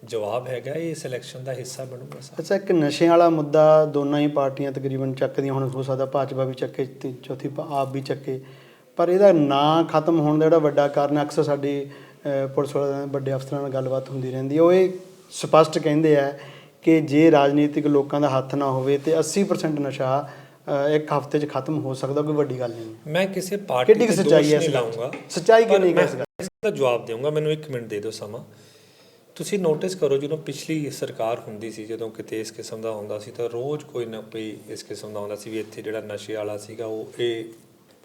ਜਵਾਬ ਹੈਗਾ ਇਹ ਸਿਲੈਕਸ਼ਨ ਦਾ ਹਿੱਸਾ ਬਣੂਗਾ। ਅੱਛਾ, ਇੱਕ ਨਸ਼ੇ ਵਾਲਾ ਮੁੱਦਾ ਦੋਨਾਂ ਹੀ ਪਾਰਟੀਆਂ ਤਕਰੀਬਨ ਚੱਕਦੀਆਂ, ਹੁਣ ਹੋ ਸਕਦਾ ਭਾਜਪਾ ਵੀ ਚੱਕੇ ਤੇ ਚੌਥੀ ਆਪ ਵੀ ਚੱਕੇ, ਪਰ ਇਹਦਾ ਨਾਂ ਖਤਮ ਹੋਣ ਦਾ ਜਿਹੜਾ ਵੱਡਾ ਕਾਰਨ, ਅਕਸਰ ਸਾਡੀ ਪੁਲਿਸ ਵਾਲਿਆਂ ਵੱਡੇ ਅਫਸਰਾਂ ਨਾਲ ਗੱਲਬਾਤ ਹੁੰਦੀ ਰਹਿੰਦੀ ਹੈ, ਉਹ ਇਹ ਸਪਸ਼ਟ ਕਹਿੰਦੇ ਆ ਕਿ ਜੇ ਰਾਜਨੀਤਿਕ ਲੋਕਾਂ ਦਾ ਹੱਥ ਨਾ ਹੋਵੇ ਤੇ 80% ਨਸ਼ਾ ਇੱਕ ਹਫ਼ਤੇ 'ਚ ਖਤਮ ਹੋ ਸਕਦਾ, ਕੋਈ ਵੱਡੀ ਗੱਲ ਨਹੀਂ। ਮੈਂ ਕਿਸੇ ਪਾਰਟੀ ਤੇ ਦੋਸ਼ ਨਹੀਂ ਲਾਉਂਗਾ, ਸੱਚਾਈ ਕਿ ਨਹੀਂ, ਇਸ ਦਾ ਜਵਾਬ ਦੇਵਾਂਗਾ। ਮੈਨੂੰ 1 ਮਿੰਟ ਦੇ ਦਿਓ ਸਮਾਂ। ਤੁਸੀਂ ਨੋਟਿਸ ਕਰੋ, ਜਦੋਂ ਪਿਛਲੀ ਸਰਕਾਰ ਹੁੰਦੀ ਸੀ, ਜਦੋਂ ਕਿਤੇ ਇਸ ਕਿਸਮ ਦਾ ਹੁੰਦਾ ਸੀ ਤਾਂ ਰੋਜ਼ ਕੋਈ ਨਾ ਕੋਈ ਇਸ ਕਿਸਮ ਦਾ ਹੁੰਦਾ ਸੀ ਵੀ ਇੱਥੇ ਜਿਹੜਾ ਨਸ਼ੇ ਵਾਲਾ ਸੀਗਾ ਉਹ ਇਹ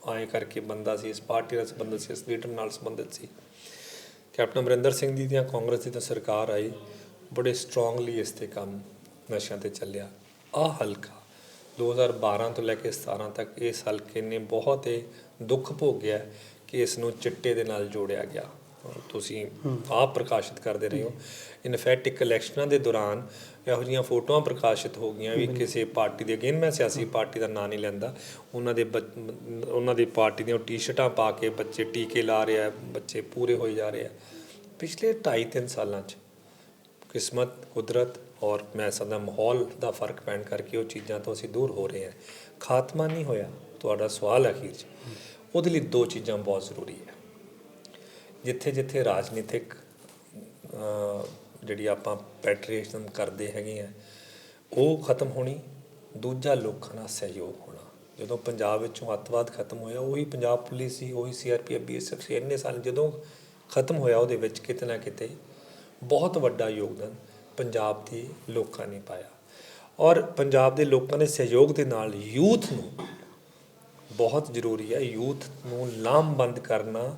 ਆਏ ਕਰਕੇ ਬੰਦਾ ਸੀ, ਇਸ ਪਾਰਟੀ ਨਾਲ ਸੰਬੰਧਿਤ ਸੀ, ਇਸ ਲੀਡਰ ਨਾਲ ਸੰਬੰਧਿਤ ਸੀ। ਕੈਪਟਨ ਅਮਰਿੰਦਰ ਸਿੰਘ ਜੀ ਦੀਆਂ ਕਾਂਗਰਸ ਦੀ ਤਾਂ ਸਰਕਾਰ ਆਈ, ਬੜੇ ਸਟਰੋਂਗਲੀ ਇਸ 'ਤੇ ਕੰਮ ਨਸ਼ਿਆਂ 'ਤੇ ਚੱਲਿਆ। ਆਹ ਹਲਕਾ 2012 ਤੋਂ ਲੈ ਕੇ 17 ਤੱਕ ਇਸ ਹਲਕੇ ਨੇ ਬਹੁਤ ਹੀ ਦੁੱਖ ਭੋਗਿਆ ਕਿ ਇਸ ਨੂੰ ਚਿੱਟੇ ਦੇ ਨਾਲ ਜੋੜਿਆ ਗਿਆ। ਤੁਸੀਂ ਆਪ ਪ੍ਰਕਾਸ਼ਿਤ ਕਰਦੇ ਰਹੇ ਹੋ। ਇਨਫੈਕਟ ਇੱਕ ਇਲੈਕਸ਼ਨਾਂ ਦੇ ਦੌਰਾਨ ਇਹੋ ਜਿਹੀਆਂ ਫੋਟੋਆਂ ਪ੍ਰਕਾਸ਼ਿਤ ਹੋ ਗਈਆਂ ਵੀ ਕਿਸੇ ਪਾਰਟੀ ਦੇ, ਅਗੇਨ ਮੈਂ ਸਿਆਸੀ ਪਾਰਟੀ ਦਾ ਨਾਂ ਨਹੀਂ ਲੈਂਦਾ, ਉਹਨਾਂ ਦੀ ਪਾਰਟੀ ਦੀਆਂ ਟੀ-ਸ਼ਰਟਾਂ ਪਾ ਕੇ ਬੱਚੇ ਟੀਕੇ ਲਾ ਰਹੇ ਆ, ਬੱਚੇ ਪੂਰੇ ਹੋਈ ਜਾ ਰਹੇ ਆ। ਪਿਛਲੇ 2.5-3 ਸਾਲਾਂ 'ਚ ਕਿਸਮਤ, ਕੁਦਰਤ ਔਰ ਮੈਂ ਸਮਝਦਾ ਮਾਹੌਲ ਦਾ ਫਰਕ ਪੈਣ ਕਰਕੇ ਉਹ ਚੀਜ਼ਾਂ ਤੋਂ ਅਸੀਂ ਦੂਰ ਹੋ ਰਹੇ ਹਾਂ। ਖਾਤਮਾ ਨਹੀਂ ਹੋਇਆ। ਤੁਹਾਡਾ ਸਵਾਲ ਅਖੀਰ 'ਚ, ਉਹਦੇ ਲਈ 2 ਚੀਜ਼ਾਂ ਬਹੁਤ ਜ਼ਰੂਰੀ ਹੈ। ਜਿੱਥੇ ਜਿੱਥੇ ਰਾਜਨੀਤਿਕ ਜਿਹੜੀ ਆਪਾਂ ਪੈਟਰੀਅਟਿਜ਼ਮ ਕਰਦੇ ਹੈਗੇ ਆ ਉਹ ਖਤਮ ਹੋਣੀ, ਦੂਜਾ ਲੋਕਾਂ ਨਾਲ ਸਹਿਯੋਗ ਹੋਣਾ। ਜਦੋਂ ਪੰਜਾਬ ਵਿੱਚੋਂ ਅੱਤਵਾਦ ਖਤਮ ਹੋਇਆ, ਉਹੀ ਪੰਜਾਬ ਪੁਲਿਸ ਸੀ, ਉਹੀ CRPF BSF ਸੀ, ਇੰਨੇ ਸਾਲ ਜਦੋਂ ਖਤਮ ਹੋਇਆ ਉਹਦੇ ਵਿੱਚ ਕਿਤੇ ਨਾ ਕਿਤੇ ਬਹੁਤ ਵੱਡਾ ਯੋਗਦਾਨ ਪੰਜਾਬ ਦੇ ਲੋਕਾਂ ਨੇ ਪਾਇਆ। ਔਰ ਪੰਜਾਬ ਦੇ ਲੋਕਾਂ ਦੇ ਸਹਿਯੋਗ ਦੇ ਨਾਲ ਯੂਥ ਨੂੰ ਬਹੁਤ ਜ਼ਰੂਰੀ ਹੈ, ਯੂਥ ਨੂੰ ਲਾਮਬੰਦ ਕਰਨਾ,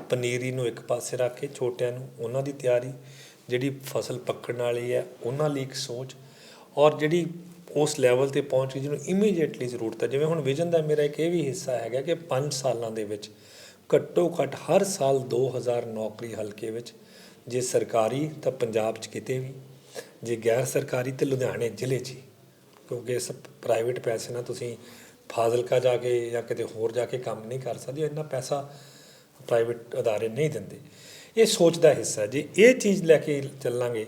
ਪਨੀਰੀ ਨੂੰ ਇੱਕ ਪਾਸੇ ਰੱਖ ਕੇ ਛੋਟਿਆਂ ਨੂੰ ਉਹਨਾਂ ਦੀ ਤਿਆਰੀ, ਜਿਹੜੀ ਫਸਲ ਪੱਕਣ ਵਾਲੀ ਹੈ ਉਹਨਾਂ ਲਈ ਇੱਕ ਸੋਚ, ਔਰ ਜਿਹੜੀ ਉਸ ਲੈਵਲ 'ਤੇ ਪਹੁੰਚ ਗਈ ਜਿਹਨੂੰ ਇਮੀਡੀਏਟਲੀ ਜ਼ਰੂਰਤ ਹੈ। ਜਿਵੇਂ ਹੁਣ ਵਿਜ਼ਨ ਦਾ ਮੇਰਾ ਇੱਕ ਇਹ ਵੀ ਹਿੱਸਾ ਹੈਗਾ ਕਿ 5 ਸਾਲਾਂ ਦੇ ਵਿੱਚ ਘੱਟੋ ਘੱਟ ਹਰ ਸਾਲ 2000 ਨੌਕਰੀ ਹਲਕੇ ਵਿੱਚ, ਜੇ ਸਰਕਾਰੀ ਤਾਂ ਪੰਜਾਬ 'ਚ ਕਿਤੇ ਵੀ, ਜੇ ਗੈਰ ਸਰਕਾਰੀ ਤਾਂ ਲੁਧਿਆਣੇ ਜ਼ਿਲ੍ਹੇ 'ਚ ਹੀ, ਕਿਉਂਕਿ ਇਸ ਪ੍ਰਾਈਵੇਟ ਪੈਸੇ ਨਾਲ ਤੁਸੀਂ ਫਾਜ਼ਿਲਕਾ ਜਾ ਕੇ ਜਾਂ ਕਿਤੇ ਹੋਰ ਜਾ ਕੇ ਕੰਮ ਨਹੀਂ ਕਰ ਸਕਦੇ, ਇੰਨਾ ਪੈਸਾ ਪ੍ਰਾਈਵੇਟ ਅਦਾਰੇ ਨਹੀਂ ਦਿੰਦੇ। ਇਹ ਸੋਚ ਦਾ ਹਿੱਸਾ, ਜੇ ਇਹ ਚੀਜ਼ ਲੈ ਕੇ ਚੱਲਾਂਗੇ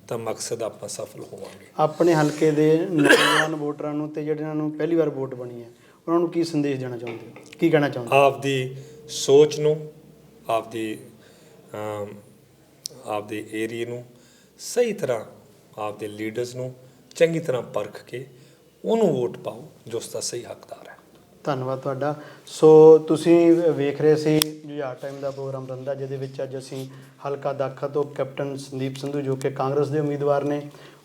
ਤਾਂ ਮਕਸਦ ਆਪਾਂ ਸਫਲ ਹੋਵਾਂਗੇ। ਆਪਣੇ ਹਲਕੇ ਦੇ ਨੌਜਵਾਨ ਵੋਟਰਾਂ ਨੂੰ ਤੇ ਜਿਹੜਿਆਂ ਨੂੰ ਪਹਿਲੀ ਵਾਰ ਵੋਟ ਬਣੀ ਹੈ, ਉਹਨਾਂ ਨੂੰ ਕੀ ਸੰਦੇਸ਼ ਦੇਣਾ ਚਾਹੁੰਦੇ ਹੋ, ਕੀ ਕਹਿਣਾ ਚਾਹੁੰਦੇ? ਆਪਦੀ ਸੋਚ ਨੂੰ, ਆਪਦੇ ਏਰੀਏ ਨੂੰ ਸਹੀ ਤਰ੍ਹਾਂ, ਆਪਦੇ ਲੀਡਰਸ ਨੂੰ ਚੰਗੀ ਤਰ੍ਹਾਂ ਪਰਖ ਕੇ ਉਹਨੂੰ ਵੋਟ ਪਾਓ ਜੋ ਉਸ ਦਾ ਸਹੀ ਹੱਕਦਾਰ ਹੈ। ਧੰਨਵਾਦ ਤੁਹਾਡਾ। ਸੋ ਤੁਸੀਂ ਵੇਖ ਰਹੇ ਸੀ ਜੁਝਾਰ ਟਾਈਮ ਦਾ ਪ੍ਰੋਗਰਾਮ ਰਹਿੰਦਾ, ਜਿਹਦੇ ਵਿੱਚ ਅੱਜ ਅਸੀਂ ਹਲਕਾ ਦਾਖਾ ਤੋਂ ਕੈਪਟਨ ਸੰਦੀਪ ਸੰਧੂ ਜੋ ਕਿ ਕਾਂਗਰਸ ਦੇ ਉਮੀਦਵਾਰ ਨੇ,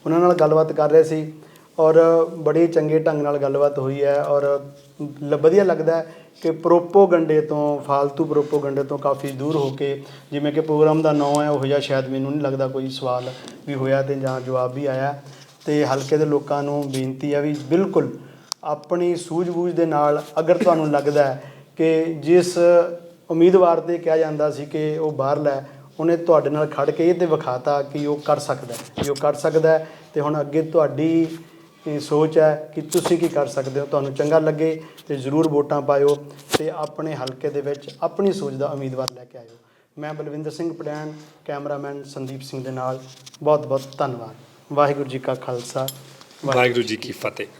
ਉਹਨਾਂ ਨਾਲ ਗੱਲਬਾਤ ਕਰ ਰਹੇ ਸੀ ਔਰ ਬੜੀ ਚੰਗੇ ਢੰਗ ਨਾਲ ਗੱਲਬਾਤ ਹੋਈ ਹੈ। ਔਰ ਵਧੀਆ ਲੱਗਦਾ ਹੈ ਕਿ ਪ੍ਰੋਪੋਗੰਡੇ ਤੋਂ, ਫਾਲਤੂ ਪ੍ਰੋਪੋਗੰਡੇ ਤੋਂ ਕਾਫੀ ਦੂਰ ਹੋ ਕੇ, ਜਿਵੇਂ ਕਿ ਪ੍ਰੋਗਰਾਮ ਦਾ ਨਾਂ ਹੈ ਉਹੋ ਜਿਹਾ ਸ਼ਾਇਦ ਮੈਨੂੰ ਨਹੀਂ ਲੱਗਦਾ ਕੋਈ ਸਵਾਲ ਵੀ ਹੋਇਆ ਅਤੇ ਜਾਂ ਜਵਾਬ ਵੀ ਆਇਆ। ਅਤੇ ਹਲਕੇ ਦੇ ਲੋਕਾਂ ਨੂੰ ਬੇਨਤੀ ਹੈ ਵੀ ਬਿਲਕੁਲ ਆਪਣੀ ਸੂਝ-ਬੂਝ ਦੇ ਨਾਲ, ਅਗਰ ਤੁਹਾਨੂੰ ਲੱਗਦਾ ਹੈ ਕਿ ਜਿਸ ਉਮੀਦਵਾਰ 'ਤੇ ਕਿਹਾ ਜਾਂਦਾ ਸੀ ਕਿ ਉਹ ਬਾਹਰਲਾ, ਉਹਨੇ ਤੁਹਾਡੇ ਨਾਲ ਖੜ੍ਹ ਕੇ ਇਹ 'ਤੇ ਵਿਖਾਤਾ ਕਿ ਉਹ ਕਰ ਸਕਦਾ, ਅਤੇ ਹੁਣ ਅੱਗੇ ਤੁਹਾਡੀ ਸੋਚ ਹੈ ਕਿ ਤੁਸੀਂ ਕੀ ਕਰ ਸਕਦੇ ਹੋ। ਤੁਹਾਨੂੰ ਚੰਗਾ ਲੱਗੇ ਤਾਂ ਜ਼ਰੂਰ ਵੋਟਾਂ ਪਾਇਓ ਅਤੇ ਆਪਣੇ ਹਲਕੇ ਦੇ ਵਿੱਚ ਆਪਣੀ ਸੋਚ ਦਾ ਉਮੀਦਵਾਰ ਲੈ ਕੇ ਆਇਓ। ਮੈਂ ਬਲਵਿੰਦਰ ਸਿੰਘ ਪੜੈਣ, ਕੈਮਰਾਮੈਨ ਸੰਦੀਪ ਸਿੰਘ ਦੇ ਨਾਲ, ਬਹੁਤ ਬਹੁਤ ਧੰਨਵਾਦ। ਵਾਹਿਗੁਰੂ ਜੀ ਕਾ ਖਾਲਸਾ, ਵਾਹਿਗੁਰੂ ਜੀ ਕੀ ਫਤਿਹ।